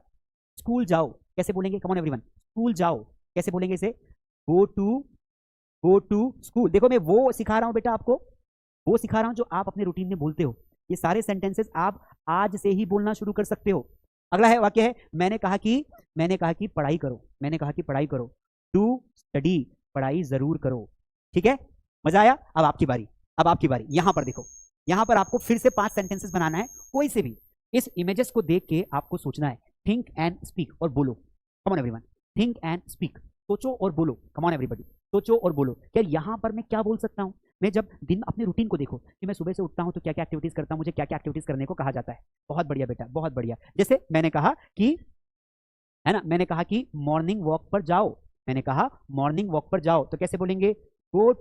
स्कूल जाओ। कैसे बोलेंगे? कम ऑन एवरीवन, स्कूल जाओ। कैसे बोलेंगे इसे? Go to school. देखो मैं वो सिखा रहा हूं बेटा आपको, वो सिखा रहा हूं जो आप अपने रूटीन में बोलते हो। ये सारे सेंटेंसेस आप आज से ही बोलना शुरू कर सकते हो। अगला है वाक्य है, मैंने कहा कि पढ़ाई करो। मैंने कहा कि पढ़ाई करो, टू स्टडी, पढ़ाई जरूर करो। ठीक है, मजा आया? अब आपकी बारी, अब आपकी बारी। यहां पर देखो, यहां पर आपको फिर से 5 सेंटेंसेस बनाना है, कोई से भी। इस इमेजेस को देख के आपको सोचना है। थिंक एंड स्पीक और बोलो। कम on everyone, think and speak. सोचो और बोलो। कम ऑन एवरीबॉडी, सोचो और बोलो। यार यहां पर मैं क्या बोल सकता हूं? मैं जब दिन अपने रूटीन को देखो कि मैं सुबह से उठता हूं तो क्या क्या एक्टिविटीज करता हूं, मुझे क्या क्या एक्टिविटीज करने को कहा जाता है। बहुत बढ़िया बेटा, बहुत बढ़िया। जैसे मैंने कहा कि, है ना, मैंने कहा कि मॉर्निंग वॉक पर जाओ। मैंने कहा मॉर्निंग वॉक पर जाओ तो कैसे बोलेंगे? Go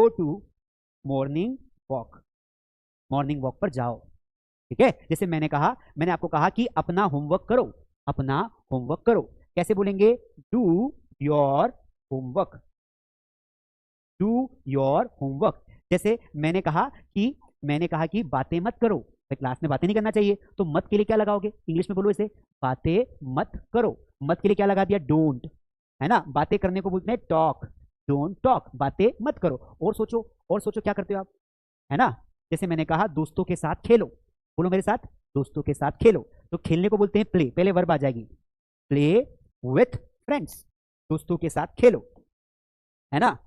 to morning walk, morning walk पर जाओ। ठीक है, जैसे मैंने आपको कहा कि अपना होमवर्क करो, अपना होमवर्क करो। कैसे बोलेंगे? Do your homework, do your homework. जैसे मैंने कहा कि बातें मत करो, भाई क्लास में बातें नहीं करना चाहिए, तो मत के लिए क्या लगाओगे? इंग्लिश में बोलो इसे, बातें मत करो। मत के लिए क्या लगा दिया? डोंट, है ना। बातें करने को बोलते हैं टॉक, डोंट टॉक, बातें मत करो। और सोचो, और सोचो क्या करते हो आप, है ना। जैसे मैंने कहा दोस्तों के साथ खेलो, बोलो मेरे साथ, दोस्तों के साथ खेलो। तो खेलने को बोलते हैं प्ले, पहले वर्ब आ जाएगी, प्ले विथ फ्रेंड्स, दोस्तों के साथ खेलो, है ना।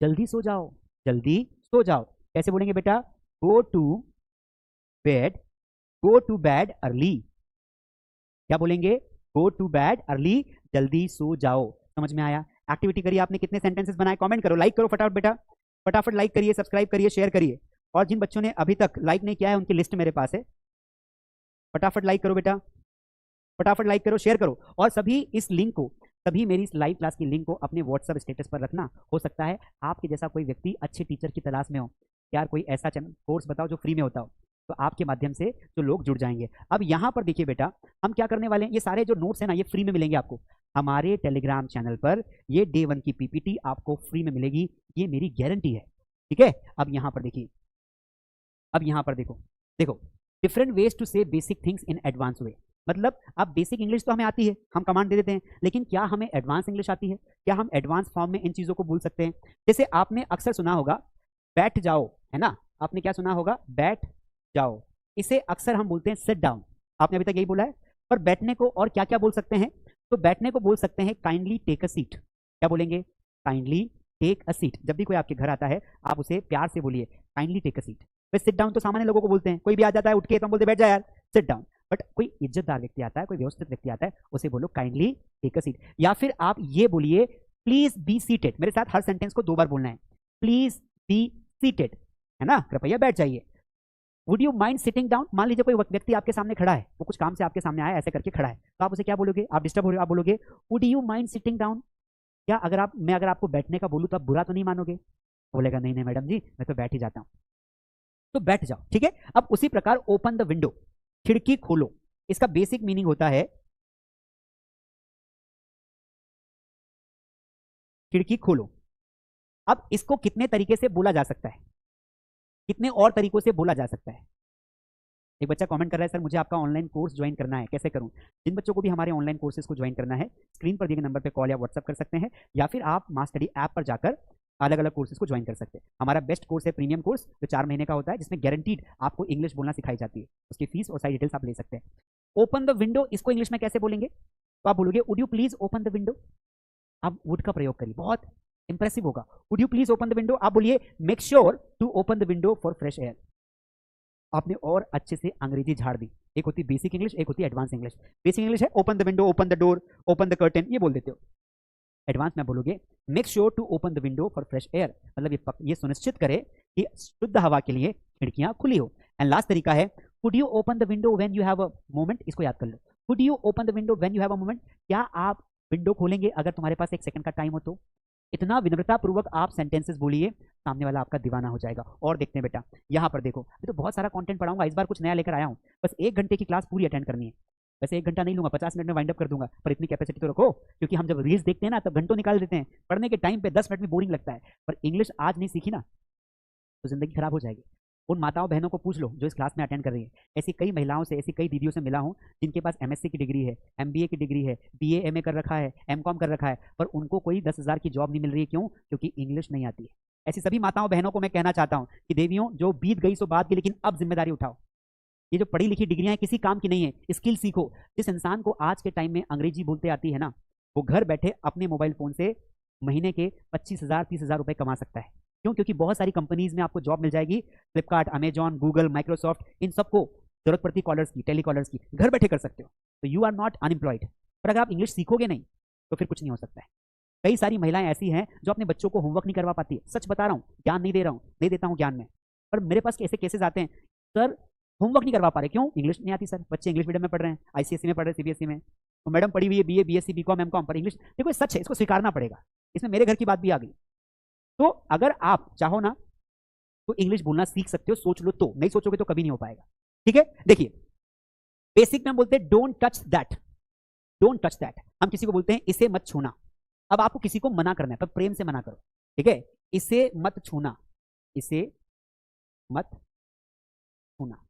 जल्दी सो जाओ, जल्दी सो जाओ। कैसे बोलेंगे बेटा? Go to bed, go to bed early. क्या बोलेंगे? गो टू बेड अर्ली, जल्दी सो जाओ। समझ में आया? एक्टिविटी करिए आपने, कितने सेंटेंसेस बनाए कमेंट करो, लाइक करो फटाफट बेटा, फटाफट लाइक करिए, सब्सक्राइब करिए, शेयर करिए। और जिन बच्चों ने अभी तक लाइक नहीं किया है उनकी लिस्ट मेरे पास है, फटाफट लाइक करो बेटा, फटाफट लाइक करो, शेयर करो। और सभी इस लिंक को, सभी मेरी इस लाइव क्लास की लिंक को अपने व्हाट्सएप स्टेटस पर रखना। हो सकता है आपके जैसा कोई व्यक्ति अच्छे टीचर की तलाश में हो, यार कोई ऐसा कोर्स बताओ जो फ्री में होता हो, तो आपके माध्यम से जो लोग जुड़ जाएंगे। अब यहाँ पर देखिए बेटा, हम क्या करने वाले हैं, ये सारे जो नोट्स हैं ना, ये फ्री में मिलेंगे आपको हमारे टेलीग्राम चैनल पर। ये डे 1 की पीपीटी आपको फ्री में मिलेगी, ये मेरी गारंटी है। ठीक है, अब यहाँ पर देखिए, अब यहाँ पर देखो, देखो डिफरेंट वेज टू से बेसिक थिंग्स इन एडवांस वे। मतलब अब बेसिक इंग्लिश तो हमें आती है, हम कमांड दे देते हैं, लेकिन क्या हमें एडवांस इंग्लिश आती है? क्या हम एडवांस फॉर्म में इन चीजों को बोल सकते हैं? जैसे आपने अक्सर सुना होगा बैठ जाओ, है ना। आपने क्या सुना होगा? बैठ जाओ। इसे अक्सर हम बोलते हैं सिट डाउन। आपने अभी तक यही बोला है। पर बैठने को और क्या क्या बोल सकते हैं? तो बैठने को बोल सकते हैं काइंडली टेक अ सीट। क्या बोलेंगे? Kindly take a seat. जब भी कोई आपके घर आता है आप उसे प्यार से बोलिए kindly take a seat. Sit down तो सामान्य लोगों को बोलते हैं, कोई भी आ जाता है उठ के तो हम बोलते बैठ जा यार, सिट डाउन। बट कोई इज्जतदार व्यक्ति आता है, कोई व्यवस्थित व्यक्ति आता है, उसे बोलो काइंडली टेक अ सीट। या फिर आप ये बोलिए प्लीज बी सीटेड। मेरे साथ हर सेंटेंस को 2 बार बोलना है, प्लीज बी सीटेड, है ना, कृपया बैठ जाइए। Would you mind sitting down. मान लीजिए कोई व्यक्ति आपके सामने खड़ा है, वो कुछ काम से आपके सामने आया, ऐसे करके खड़ा है, तो आप उसे क्या बोलोगे? आप डिस्टर्ब हो रहे हो, आप बोलोगे would you mind sitting down. क्या अगर आपको बैठने का बोलूं तो आप बुरा तो नहीं मानोगे? बोलेगा नहीं नहीं मैडम जी, मैं तो बैठ ही जाता हूं। तो बैठ जाओ, ठीक है। अब उसी प्रकार ओपन द विंडो, खिड़की खोलो, इसका बेसिक मीनिंग होता है खिड़की खोलो। अब इसको कितने तरीके से बोला जा सकता है, कितने और तरीकों से बोला जा सकता है? एक बच्चा कमेंट कर रहा है सर मुझे आपका ऑनलाइन कोर्स ज्वाइन करना है, कैसे करूं? जिन बच्चों को भी हमारे ऑनलाइन कोर्सेज को ज्वाइन करना है, स्क्रीन पर दिए गए नंबर पर कॉल या व्हाट्सअप कर सकते हैं, या फिर आप मास्टडी ऐप पर जाकर अलग अलग कोर्सेज को ज्वाइन कर सकते हैं। हमारा बेस्ट कोर्स है प्रीमियम कोर्स, जो 4 महीने का होता है, जिसमें गारंटीड आपको इंग्लिश बोलना सिखाई जाती है। उसकी फीस और सारी डिटेल्स आप ले सकते हैं। ओपन द विंडो, इसको इंग्लिश में कैसे बोलेंगे? तो आप बोलोगे would you please open the window. आप वुड का प्रयोग करिए, बहुत इंप्रेसिव होगा। Would you please open the window. आप बोलिए make sure to open the window for fresh air. आपने और अच्छे से अंग्रेजी झाड़ दी। एक होती बेसिक इंग्लिश, एक होती एडवांस इंग्लिश। बेसिक इंग्लिश है open the window, open the door, open the curtain, ये बोल देते हो। एडवांस में बोलोगे make sure to open the window for fresh air, मतलब ये सुनिश्चित करे कि शुद्ध हवा के लिए खिड़कियां खुली हो। एंड लास्ट तरीका है could you open the window when you have a moment. इसको याद कर लो, could you open the window when you have a moment. क्या आप विंडो खोलेंगे अगर तुम्हारे पास 1 सेकंड का टाइम हो तो? इतना विनम्रता पूर्वक आप सेंटेंसेस बोलिए, सामने वाला आपका दीवाना हो जाएगा। और देखते हैं बेटा, यहाँ पर देखो, मैं तो बहुत सारा कंटेंट पढ़ाऊंगा, इस बार कुछ नया लेकर आया हूँ। बस 1 घंटे की क्लास पूरी अटेंड करनी है। वैसे 1 घंटा नहीं लूंगा, 50 मिनट में वाइंड अप कर दूंगा, पर इतनी कैपेसिटी तो रखो, क्योंकि हम जब रील्स देखते हैं ना तब घंटों निकाल देते हैं। पढ़ने के टाइम पे 10 मिनट में बोरिंग लगता है, पर इंग्लिश आज नहीं सीखी ना तो जिंदगी खराब हो जाएगी। उन माताओं बहनों को पूछ लो जो इस क्लास में अटेंड कर रही है। ऐसी कई महिलाओं से, ऐसी कई दीदियों से मिला हूं जिनके पास एमएससी की डिग्री है, एमबीए की डिग्री है, बीए एमए कर रखा है, एमकॉम कर रखा है, पर उनको कोई 10,000 की जॉब नहीं मिल रही है। क्यों? क्योंकि इंग्लिश नहीं आती है। ऐसी सभी माताओं बहनों को मैं कहना चाहता हूं कि देवियों, जो बीत गई सो बात की, लेकिन अब जिम्मेदारी उठाओ। ये जो पढ़ी लिखी डिग्रियां किसी काम की नहीं है, स्किल सीखो। जिस इंसान को आज के टाइम में अंग्रेजी बोलते आती है ना, वो घर बैठे अपने मोबाइल फोन से महीने के 25,000 30,000 रुपए कमा सकता है। क्यों? क्योंकि बहुत सारी कंपनीज में आपको जॉब मिल जाएगी। फ्लिपकार्ट, अमेजॉन, गूगल, माइक्रोसॉफ्ट, इन सबको जरूरत पड़ती कॉलर्स की, टेलीकॉलर्स की, घर बैठे कर सकते हो। तो यू आर नॉट अनएम्प्लॉयड। पर अगर आप इंग्लिश सीखोगे नहीं तो फिर कुछ नहीं हो सकता है। कई सारी महिलाएं ऐसी हैं जो अपने बच्चों को होमवर्क नहीं करवा पाती। सच बता रहा हूँ, ज्ञान नहीं दे रहा हूँ, नहीं देता हूँ ज्ञान में, पर मेरे पास ऐसे केसेस आते हैं, सर होमवर्क नहीं करवा पा रहे। क्यों? इंग्लिश नहीं आती सर। बच्चे इंग्लिश मीडियम में पढ़ रहे हैं, आईसीएसई में पढ़ रहे हैं, सीबीएसई में। तो मैडम पढ़ी हुई है बीए, बीएससी, बीकॉम, एमकॉम, पर इंग्लिश। देखो ये सच है, इसको स्वीकारना पड़ेगा। इसमें मेरे घर की बात भी आ गई। तो अगर आप चाहो ना तो इंग्लिश बोलना सीख सकते हो, सोच लो तो। नहीं सोचोगे तो कभी नहीं हो पाएगा। ठीक है, देखिए बेसिक में हम बोलते हैं don't touch that. Don't touch that हम किसी को बोलते हैं इसे मत छूना। अब आपको किसी को मना करना है, पर प्रेम से मना करो, ठीक है। इसे मत छूना, इसे मत छूना,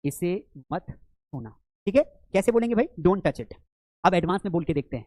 इसे मत छूना, ठीक है। कैसे बोलेंगे भाई? Don't touch it. अब एडवांस में बोल के देखते हैं।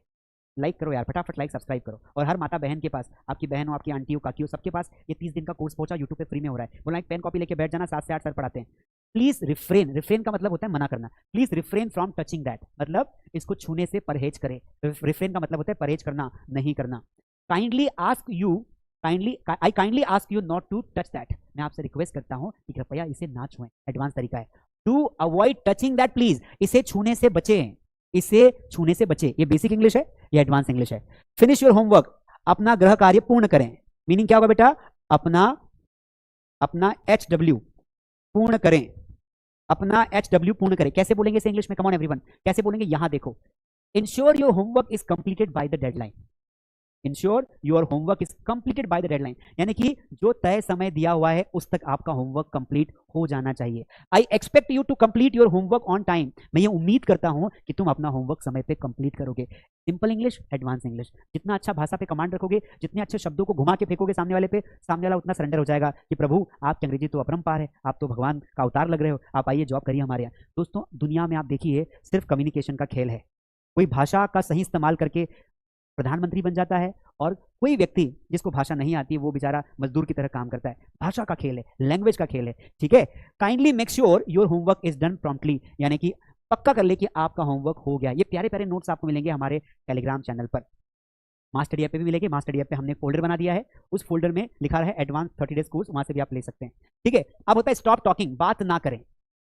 लाइक करो यार, फटाफट लाइक सब्सक्राइब करो। और हर माता बहन के पास, आपकी बहन हो, आपकी आंटी हो, काकी हो, सबके पास ये 30 दिन का कोर्स पहुंचा, यूट्यूब पे फ्री में हो रहा है। बोला एक पेन कॉपी लेके बैठ जाना, 7 से 8 सर पढ़ाते हैं। प्लीज रिफ्रेन, रिफ्रेन का मतलब होता है मना करना। Please refrain from touching that, मतलब इसको छूने से परहेज करें। रिफ्रेन का मतलब होता है परहेज करना, नहीं करना। Kindly ask you, I kindly ask you not to touch that. मैं आपसे रिक्वेस्ट करता हूं कि कृपया इसे ना छुएं। एडवांस तरीका है to avoid touching that, please इसे छूने से बचें, इसे छूने से बचे। ये बेसिक इंग्लिश है, ये एडवांस इंग्लिश है। फिनिश योर होमवर्क, अपना गृह कार्य पूर्ण करें। मीनिंग क्या होगा बेटा? अपना HW पूर्ण करें, अपना HW पूर्ण करें। कैसे बोलेंगे इसे इंग्लिश में? कम ऑन एवरीवन, कैसे बोलेंगे? यहां देखो, ensure your homework is completed by the deadline. Ensure your homework is completed by the deadline, यानी कि जो तय समय दिया हुआ है उस तक आपका होमवर्क कंप्लीट हो जाना चाहिए। I expect you to complete your homework on time. मैं ये उम्मीद करता हूं कि तुम अपना होमवर्क समय पे कंप्लीट करोगे। Simple English, advance English. जितना अच्छा भाषा पे कमांड रखोगे, जितने अच्छे शब्दों को घुमा के फेंकोगे सामने वाले पे, सामने वाला उतना सरेंडर हो जाएगा कि प्रभु आपकी अंग्रेजी तो अपरंपार है, आप तो भगवान का अवतार लग रहे हो, आप आइए जॉब करिए हमारे यहाँ। दोस्तों दुनिया में आप देखिए सिर्फ कम्युनिकेशन का खेल है। कोई भाषा का सही इस्तेमाल करके प्रधानमंत्री बन जाता है, और कोई व्यक्ति जिसको भाषा नहीं आती है वो बेचारा मजदूर की तरह काम करता है। भाषा का खेल है, लैंग्वेज का खेल है, ठीक है। Kindly make sure your homework is done promptly, यानी कि पक्का कर ले कि आपका होमवर्क हो गया। ये प्यारे प्यारे नोट्स आपको मिलेंगे हमारे टेलीग्राम चैनल पर। मास्टर डी ऐप पे भी मिलेगी। मास्टर डी ऐप पे हमने एक फोल्डर बना दिया है, उस फोल्डर में लिखा है एडवांस 30 डेज कोर्स, वहां से भी आप ले सकते हैं। ठीक है, अब होता है स्टॉप टॉकिंग, बात ना करें,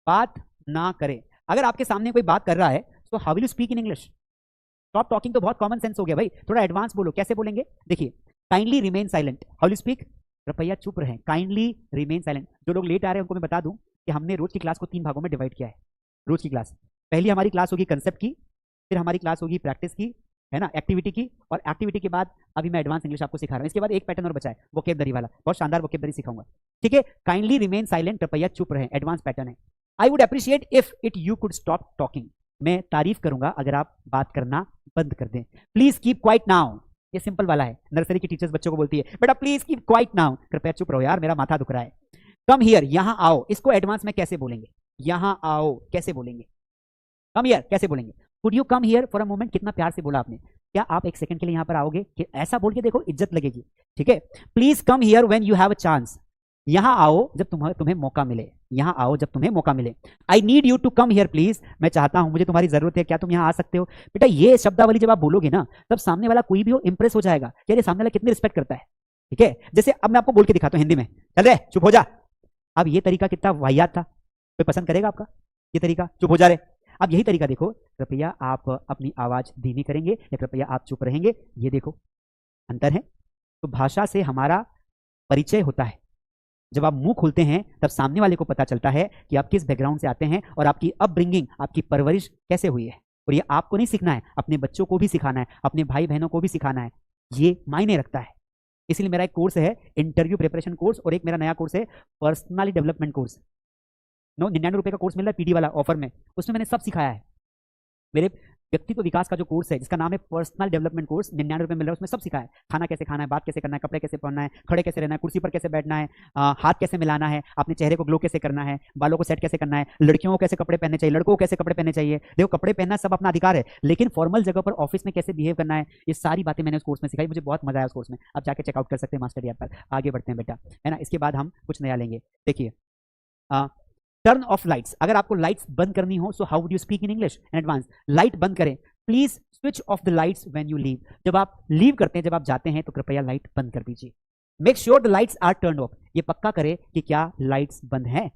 बात ना करें। अगर आपके सामने कोई बात कर रहा है तो how will you speak in English? Stop talking तो बहुत कॉमन सेंस हो गया भाई, थोड़ा एडवांस बोलो। कैसे बोलेंगे? देखिए, kindly remain silent, how will speak? कृपया चुप रहें, काइंडली रिमेन साइलेंट। जो लोग लेट आ रहे हैं उनको मैं बता दूं कि हमने रोज की क्लास को 3 भागों में डिवाइड किया है। रोज की क्लास, पहली हमारी क्लास होगी कंसेप्ट की, फिर हमारी क्लास होगी प्रैक्टिस की, है ना, एक्टिविटी की, और एक्टिविटी के बाद अभी मैं एडवांस इंग्लिश आपको सिखा रहा हूँ। इसके बाद एक पैटर्न और बचा है, वोकेबलरी वाला, बहुत शानदार वोकेबलरी सिखाऊंगा। ठीक है, काइंडली रिमेन साइलेंट, कृपया चुप रहें, एडवांस पैटर्न है। I would appreciate if it you could stop talking, मैं तारीफ करूंगा अगर आप बात करना बंद कर दें। प्लीज कीप क्वाइट नाउ, ये सिंपल वाला है, नर्सरी की टीचर्स बच्चों को बोलती है, बेटा प्लीज कीप क्वाइट नाउ, कृपया चुप रहो यार, मेरा माथा दुख रहा है। कम हियर, यहां आओ, इसको एडवांस में कैसे बोलेंगे? यहां आओ कैसे बोलेंगे? कम हियर कैसे बोलेंगे? Could you come here for a moment, कितना प्यार से बोला आपने, क्या आप एक सेकंड के लिए यहां पर आओगे? कि ऐसा बोल के देखो, इज्जत लगेगी। ठीक है, please come here when you have a chance, यहां आओ जब तुम्हें मौका मिले, यहां आओ जब तुम्हें मौका मिले। I need you to come here please, मैं चाहता हूं, मुझे तुम्हारी जरूरत है, क्या तुम यहां आ सकते हो? बेटा ये शब्दावली जब आप बोलोगे ना, तब सामने वाला कोई भी हो इंप्रेस हो जाएगा कि अरे सामने वाला कितनी रिस्पेक्ट करता है। ठीक है, जैसे अब मैं आपको बोल के दिखाता हूं हिंदी में, चल रे चुप हो जा। अब ये तरीका कितना वाहियात था, कोई पसंद करेगा आपका ये तरीका, चुप हो जा रहे? अब यही तरीका देखो, कृपया आप अपनी आवाज धीमी करेंगे या कृपया आप चुप रहेंगे, ये देखो अंतर है। तो भाषा से हमारा परिचय होता है, जब आप मुंह खोलते हैं तब सामने वाले को पता चलता है कि आप किस बैकग्राउंड से आते हैं और आपकी अपब्रिंगिंग, आपकी परवरिश कैसे हुई है। और ये आपको नहीं सीखना है, अपने बच्चों को भी सिखाना है, अपने भाई बहनों को भी सिखाना है, ये मायने रखता है। इसलिए मेरा एक कोर्स है इंटरव्यू प्रिपरेशन कोर्स, और एक मेरा नया कोर्स है पर्सनालिटी डेवलपमेंट कोर्स। 99 रुपए का कोर्स मिल रहा है पीडी वाला ऑफर में, उसमें मैंने सब सिखाया है। मेरे व्यक्तित्व विकास का जो कोर्स है जिसका नाम है पर्सनल डेवलपमेंट कोर्स, 99 रुपए मिल रहा है, उसमें सब सिखाया है। खाना कैसे खाना है, बात कैसे करना है, कपड़े कैसे पहनना है, खड़े कैसे रहना है, कुर्सी पर कैसे बैठना है, हाथ कैसे मिलाना है, अपने चेहरे को ग्लो कैसे करना है, बालों को सेट कैसे करना है, लड़कियों को कैसे कपड़े पहनने चाहिए, लड़कों को कैसे कपड़े पहनने चाहिए। देखो कपड़े पहनना सब अपना अधिकार है, लेकिन फॉर्मल जगह पर ऑफिस में कैसे बिहेव करना है, ये सारी बातें मैंने उस कोर्स में सिखाई। मुझे बहुत मजा आया उस कोर्स में, आप जाके चेकआउट कर सकते हैं मास्टर ऐप पर। आगे बढ़ते हैं बेटा, है ना। इसके बाद हम कुछ नया लेंगे, देखिए टर्न ऑफ लाइट्स। अगर आपको लाइट्स बंद करनी हो, so how would you speak in English in advance? Light बंद करें, please switch off the lights when you leave. जब आप लीव करते हैं, जब आप जाते हैं, तो कृपया लाइट बंद कर दीजिए। Make sure the lights are turn off, ये पक्का करें कि क्या लाइट्स बंद है।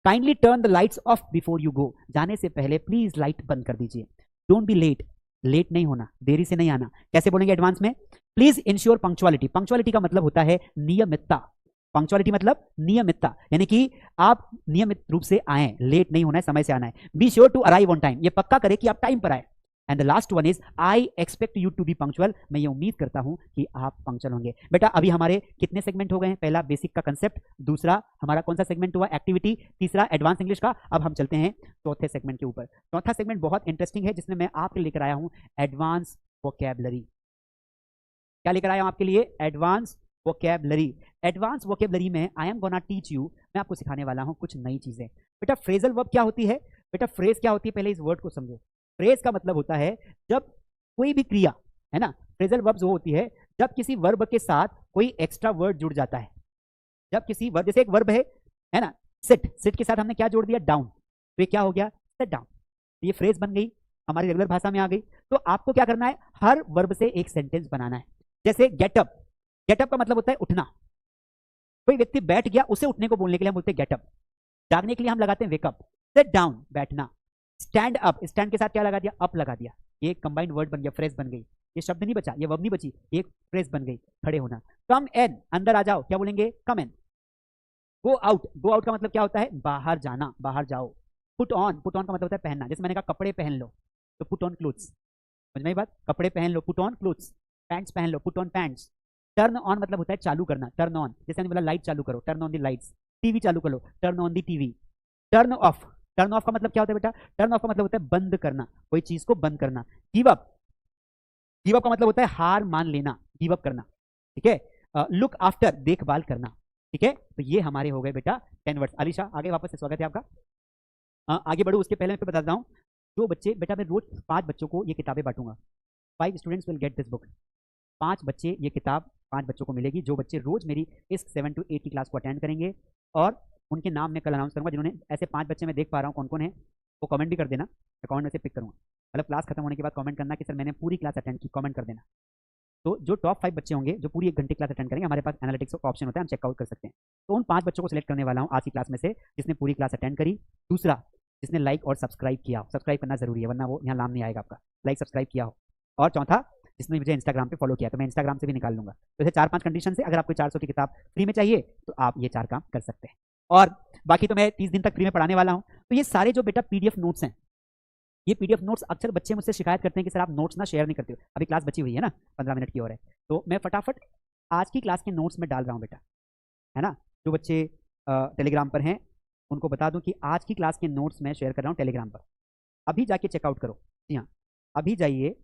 Kindly turn the lights off before you go, जाने से पहले प्लीज लाइट बंद कर दीजिए। डोंट बी लेट, लेट नहीं होना, देरी से नहीं आना। कैसे बोलेंगे एडवांस में? Please ensure punctuality. पंक्चुअलिटी का मतलब होता है नियमितता। पंक्चुअलिटी मतलब नियमितता, यानी कि आप नियमित रूप से आए, लेट नहीं होना है, समय से आना है। Be sure to arrive on time, ये पक्का करें कि आप टाइम पर आए। And the last one is I expect you to be punctual, मैं ये उम्मीद करता हूं कि आप पंक्चुअल होंगे। बेटा अभी हमारे कितने सेगमेंट हो गए हैं? पहला बेसिक का कंसेप्ट, दूसरा हमारा कौन सा सेगमेंट हुआ? एक्टिविटी, तीसरा एडवांस इंग्लिश का। अब हम चलते हैं चौथे सेगमेंट के ऊपर। चौथा सेगमेंट बहुत इंटरेस्टिंग है, जिसमें मैं आपके लेकर आया हूं एडवांस वोकैबुलरी। क्या लेकर आया हूं आपके लिए? Advance vocabulary. एडवांस वोकैबुलरी में I am gonna teach you, मैं आपको सिखाने वाला हूं कुछ नई चीजें। बेटा फ्रेजल वर्ब क्या होती है? बेटा फ्रेज क्या होती है, पहले इस वर्ड को समझो। फ्रेज का मतलब होता है जब कोई भी क्रिया, है ना, फ्रेजल वर्ब्स वो होती है जब किसी वर्ब के साथ कोई एक्स्ट्रा वर्ड जुड़ जाता है। जब किसी वर्ब, जैसे एक वर्ब है ना, सिट, सिट के साथ हमने क्या जोड़ दिया? डाउन, तो ये क्या हो गया? Sit down. ये फ्रेज बन गई, हमारी रेगुलर भाषा में आ गई। तो आपको क्या करना है? हर वर्ब से एक सेंटेंस बनाना है। जैसे गेटअप, गेटअप का मतलब होता है उठना। कोई व्यक्ति बैठ गया, उसे उठने को बोलने के लिए हम बोलते हैं गेटअप। जागने के लिए हम लगाते हैं वेकअप। सिट डाउन, बैठना। स्टैंड अप, स्टैंड के साथ क्या लगा दिया? अप लगा दिया। ये कंबाइंड वर्ड बन गया, फ्रेज बन गई। ये शब्द नहीं बचा, ये वर्ब नहीं बची, एक फ्रेज बन गई, खड़े होना। कम इन, अंदर आ जाओ, क्या बोलेंगे? कम इन। गो आउट, गो आउट का मतलब क्या होता है? बाहर जाना, बाहर जाओ। पुट ऑन, पुट ऑन का मतलब होता है पहनना। जैसे मैंने कहा कपड़े पहन लो, तो पुट ऑन क्लोथ्स, समझ में आई बात? कपड़े पहन लो, पुट ऑन क्लोथ्स। पैंट्स पहन लो, put on pants. Turn on मतलब होता है चालू करना, टर्न ऑन। जैसे मैंने बोला लाइट चालू करो, turn on the lights. TV चालू करो, turn on the TV. Turn off, turn off का मतलब क्या होता है बेटा? टर्न ऑफ का मतलब होता है बंद करना, कोई चीज को बंद करना। गिव अप, गिव अप का मतलब होता है हार मान लेना, गिव अप करना। ठीक है। लुक आफ्टर, देखभाल करना। ठीक है, तो ये हमारे हो गए बेटा 10 वर्ड्स। अलीशा आगे वापस से स्वागत है आपका। आगे बढ़ो उसके पहले मैं बताता हूँ, जो बच्चे, बेटा मैं रोज 5 बच्चों को ये किताबें बांटूंगा। 5 students will get this book. 5 बच्चे, ये किताब 5 बच्चों को मिलेगी, जो बच्चे रोज मेरी इस 7 to 8 की क्लास को अटेंड करेंगे। और उनके नाम मैं कल अनाउंस करूंगा। जिन्होंने, ऐसे 5 बच्चे मैं देख पा रहा हूँ कौन कौन है, वो कमेंट भी कर देना, मैं कमेंट में से पिक करूंगा। मतलब क्लास खत्म होने के बाद कमेंट करना कि सर मैंने पूरी क्लास अटेंड की, कमेंट कर देना। तो जो टॉप 5 बच्चे होंगे जो पूरी 1 घंटे क्लास अटेंड करेंगे, हमारे पास एनालिटिक्स का ऑप्शन होता है, हम चेकआउट कर सकते हैं। तो उन 5 बच्चों को सिलेक्ट करने वाला हूँ आज की क्लास में से, जिसने पूरी क्लास अटेंड करी। दूसरा, जिसने लाइक और सब्सक्राइब किया हो, सब्सक्राइब करना जरूरी है वरना वो यहाँ नाम नहीं आएगा आपका, लाइक सब्सक्राइब किया हो। और चौथा, जिसने मुझे इंस्टाग्राम पे फॉलो किया, तो मैं इंस्टाग्राम से भी निकाल लूंगा। तो ऐसे 4-5 कंडीशन से अगर आपको 400 की किताब फ्री में चाहिए तो आप ये 4 काम कर सकते हैं। और बाकी तो मैं 30 दिन तक फ्री में पढ़ाने वाला हूँ। तो ये सारे जो बेटा पीडीएफ नोट्स हैं, ये पीडीएफ नोट्स अक्सर बच्चे मुझसे शिकायत करते हैं कि सर आप नोट्स ना शेयर नहीं करते हो। अभी क्लास बची हुई है ना, 15 मिनट की और है, तो मैं फटाफट आज की क्लास के नोट्स में डाल रहा हूँ बेटा, है ना। जो बच्चे टेलीग्राम पर हैं उनको बता दूं कि आज की क्लास के नोट्स मैं शेयर कर रहा हूँ टेलीग्राम पर। अभी जाके चेकआउट करो, जी हाँ, अभी जाइए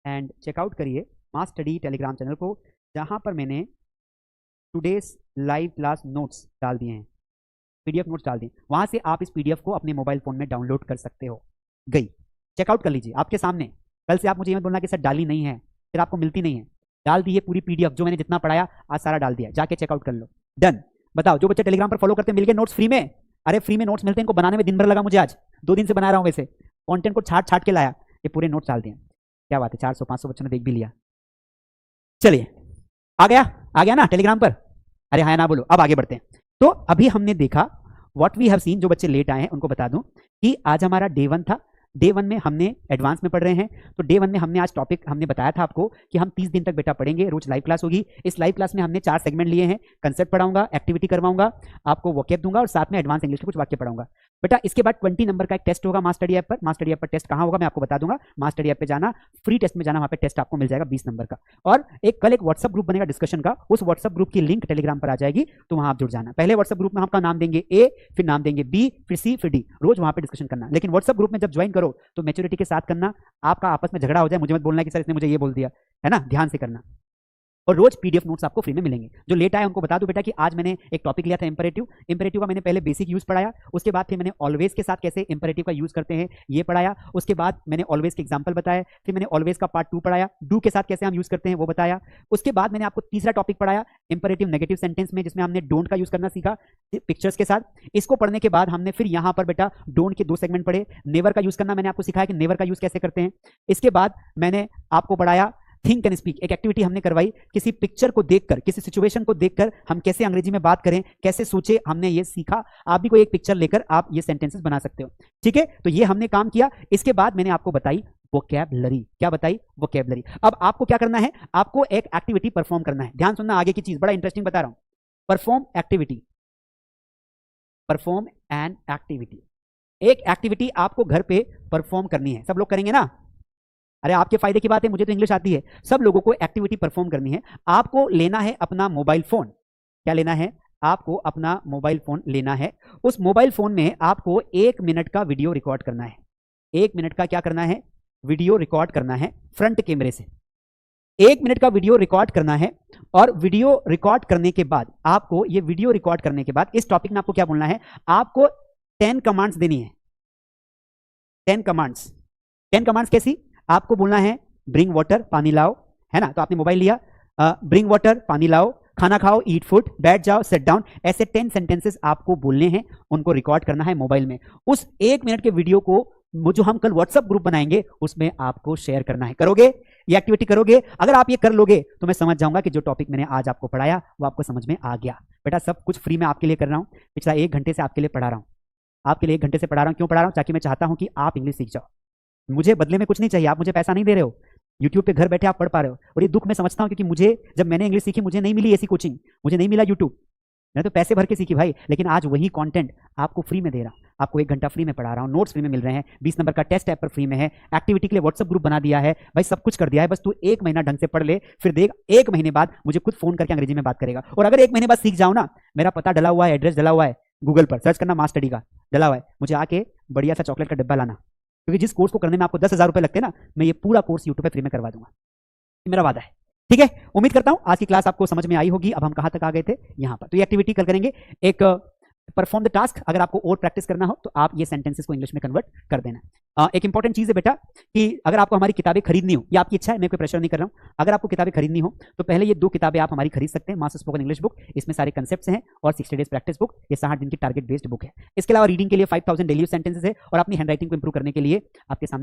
एंड चेकआउट करिए मास स्टडी टेलीग्राम चैनल को, जहाँ पर मैंने टुडेज लाइव क्लास नोट्स डाल दिए हैं, पीडीएफ नोट्स डाल दिए। वहाँ से आप इस पीडीएफ को अपने मोबाइल फ़ोन में डाउनलोड कर सकते हो। गई, चेकआउट कर लीजिए आपके सामने। कल से आप मुझे मत बोलना कि सर डाली नहीं है, फिर आपको मिलती नहीं है। डाल दी है पूरी पीडीएफ, जो मैंने जितना पढ़ाया आज सारा डाल दिया, जाके चेकआउट कर लो। डन। बताओ, जो बच्चे टेलीग्राम पर फॉलो करते हैं मिल गए नोट्स फ्री में? अरे फ्री में नोट्स मिलते हैं, इनको बनाने में दिन भर लगा मुझे, आज 2 दिन से बना रहा हूँ, वैसे कॉन्टेंट को छाट छाट के लाया, ये पूरे नोट्स डाल दिए। क्या बात है, 400-500 बच्चों ने देख भी लिया। चलिए, आ गया ना टेलीग्राम पर? अरे हाँ ना बोलो। अब आगे बढ़ते हैं। तो अभी हमने देखा व्हाट वी हैव सीन। जो बच्चे लेट आए हैं उनको बता दूं कि आज हमारा डे 1 था। डे 1 में हमने एडवांस में पढ़ रहे हैं, तो डे 1 में हमने आज टॉपिक हमने बताया था आपको कि हम 30 दिन तक बेटा पढ़ेंगे, रोज लाइव क्लास होगी। इस लाइव क्लास में हमने 4 सेगमेंट लिए हैं, कंसेप्ट पढ़ाऊंगा, एक्टिविटी करवाऊंगा, आपको वोकैब दूंगा और साथ में एडवांस इंग्लिश के कुछ वाक्य पढ़ाऊंगा बेटा। इसके बाद 20 नंबर का एक टेस्ट होगा मास स्टडी ऐप पर। मास स्टडी ऐप पर टेस्ट कहाँ होगा मैं आपको बता दूंगा। मास स्टडी ऐप पे जाना, फ्री टेस्ट में जाना, वहाँ पे टेस्ट आपको मिल जाएगा 20 नंबर का। और कल एक व्हाट्सअप ग्रुप बनेगा डिस्कशन का, उस व्हाट्सअप ग्रुप की लिंक टेलीग्राम पर आ जाएगी, तो वहाँ आप जुड़ जाना। पहले व्हाट्सअप ग्रुप में आपका नाम देंगे ए, फिर नाम देंगे बी, फिर सी, फिर डी, रोज वहाँ पे डिस्कशन करना। लेकिन व्हाट्सअप ग्रुप में जब ज्वाइन करो तो मैच्योरिटी के साथ करना, आपका आपस में झगड़ा हो जाए मुझे मत बोलना कि सर इसने मुझे ये बोल दिया, है ना, ध्यान से करना। और रोज पीडीएफ नोट्स आपको फ्री में मिलेंगे। जो लेट आए उनको बता दूं बेटा कि आज मैंने एक टॉपिक लिया था इंपेरेटिव। इंपेरेटिव का मैंने पहले बेसिक यूज पढ़ाया, उसके बाद फिर मैंने ऑलवेज के साथ कैसे इंपेरेटिव का यूज करते हैं ये पढ़ाया, उसके बाद मैंने ऑलवेज के एग्जांपल बताया, फिर मैंने ऑलवेज का पार्ट 2 पढ़ाया, डू के साथ कैसे हम यूज करते हैं वो बताया। उसके बाद मैंने आपको तीसरा टॉपिक पढ़ाया इंपेरेटिव नेगेटिव सेंटेंस में, जिसमें हमने डोंट का यूज करना सीखा पिक्चर्स के साथ। इसको पढ़ने के बाद हमने फिर यहाँ पर बेटा डोंट के 2 सेगमेंट पढ़े। नेवर का यूज करना मैंने आपको सिखाया कि नेवर का यूज कैसे करते हैं। इसके बाद मैंने आपको पढ़ाया थिंक एंड स्पीक, एक एक्टिविटी हमने करवाई, किसी पिक्चर को देखकर, किसी सिचुएशन को देखकर हम कैसे अंग्रेजी में बात करें, कैसे सोचे, हमने ये सीखा। आप भी कोई एक पिक्चर लेकर आप ये सेंटेंसेस बना सकते हो, ठीक है। तो ये हमने काम किया। इसके बाद मैंने आपको बताई वोकैबुलरी। क्या बताई? वोकैबुलरी। अब आपको क्या करना है, आपको एक एक्टिविटी परफॉर्म करना है। ध्यान सुनना, आगे की चीज बड़ा इंटरेस्टिंग बता रहा हूं। Perform activity, perform an activity. एक एक्टिविटी आपको घर पे परफॉर्म करनी है। सब लोग करेंगे ना? अरे आपके फायदे की बात है, मुझे तो इंग्लिश आती है। सब लोगों को एक्टिविटी परफॉर्म करनी है। आपको लेना है अपना मोबाइल फोन। क्या लेना है? आपको अपना मोबाइल फोन लेना है। उस मोबाइल फोन में आपको 1 मिनट का वीडियो रिकॉर्ड करना है। 1 मिनट का क्या करना है? वीडियो रिकॉर्ड करना है फ्रंट कैमरे से। 1 मिनट का वीडियो रिकॉर्ड करना है। और वीडियो रिकॉर्ड करने के बाद आपको, ये वीडियो रिकॉर्ड करने के बाद इस टॉपिक में आपको क्या बोलना है? आपको 10 कमांड्स देनी है। 10 कमांड्स। 10 कमांड्स कैसी? आपको बोलना है ब्रिंग वाटर, पानी लाओ, है ना। तो आपने मोबाइल लिया, ब्रिंग वाटर, पानी लाओ, खाना खाओ, ईट फूड, बैठ जाओ, सेट डाउन। ऐसे 10 सेंटेंसेस आपको बोलने हैं, उनको रिकॉर्ड करना है मोबाइल में। उस 1 मिनट के वीडियो को जो हम कल व्हाट्सएप ग्रुप बनाएंगे उसमें आपको शेयर करना है। करोगे? ये एक्टिविटी करोगे? अगर आप ये कर लोगे तो मैं समझ जाऊंगा कि जो टॉपिक मैंने आज आपको पढ़ाया वो आपको समझ में आ गया। बेटा सब कुछ फ्री में आपके लिए कर रहा हूँ, पिछला 1 घंटे से आपके लिए पढ़ा रहा हूँ। आपके लिए 1 घंटे से पढ़ा रहा हूँ। क्यों पढ़ा रहा हूँ? ताकि मैं चाहता हूँ कि आप इंग्लिश सीख जाओ। मुझे बदले में कुछ नहीं चाहिए, आप मुझे पैसा नहीं दे रहे हो, यूट्यूब पे घर बैठे आप पढ़ पा रहे हो। और ये दुख मैं समझता हूँ, क्योंकि मुझे जब मैंने इंग्लिश सीखी मुझे नहीं मिली ऐसी कोचिंग, मुझे नहीं मिला यूट्यूब, मैंने तो पैसे भर के सीखी भाई। लेकिन आज वही कंटेंट आपको फ्री में दे रहा हूँ, आपको 1 घंटा फ्री में पढ़ा रहा हूँ, नोट्स फ्री में मिल रहे हैं, 20 नंबर का टेस्ट ऐप पर फ्री में है, एक्टिविटी के लिए व्हाट्सएप ग्रुप बना दिया है भाई, सब कुछ कर दिया है। बस तू 1 महीना ढंग से पढ़ ले, फिर देख 1 महीने बाद मुझे खुद फोन करके अंग्रेजी में बात करेगा। और अगर 1 महीने बाद सीख जाओ ना, मेरा पता डला हुआ है, एड्रेस डला हुआ है, गूगल पर सर्च करना, मास स्टडी का डला हुआ है, मुझे आके बढ़िया सा चॉकलेट का डिब्बा लाना, क्योंकि जिस कोर्स को करने में आपको 10,000 रुपए लगते हैं ना, मैं ये पूरा कोर्स यूट्यूब पे फ्री में करवा दूंगा, मेरा वादा है। ठीक है, उम्मीद करता हूं आज की क्लास आपको समझ में आई होगी। अब हम कहां तक आ गए थे? यहां पर। तो ये एक्टिविटी कल करेंगे, एक परफॉर्म द टास्क। अगर आपको और प्रैक्टिस करना हो तो आप ये सेंटेंसेस को इंग्लिश में कन्वर्ट कर देना। एक इंपॉर्टेंट चीज है बेटा कि अगर आपको हमारी किताबें खरीदनी हो, या आपकी इच्छा है, मैं कोई प्रेशर नहीं कर रहा हूं, अगर आपको किताबें खरीदनी हो तो पहले ये 2 किताबें आप हमारी खरीद सकते हैं। मास्टर स्पोकन इंग्लिश बुक, इसमें सारे कंसेप्ट्स हैं, और 60 डेज प्रैक्टिस बुक, ये 60 दिन की टारगेट बेस्ड बुक है। इसके अलावा रीडिंग के लिए 5000 डेली सेंटेंसेस है, और अपनी हैंड राइटिंग को इंप्रूव करने के लिए आपके सामने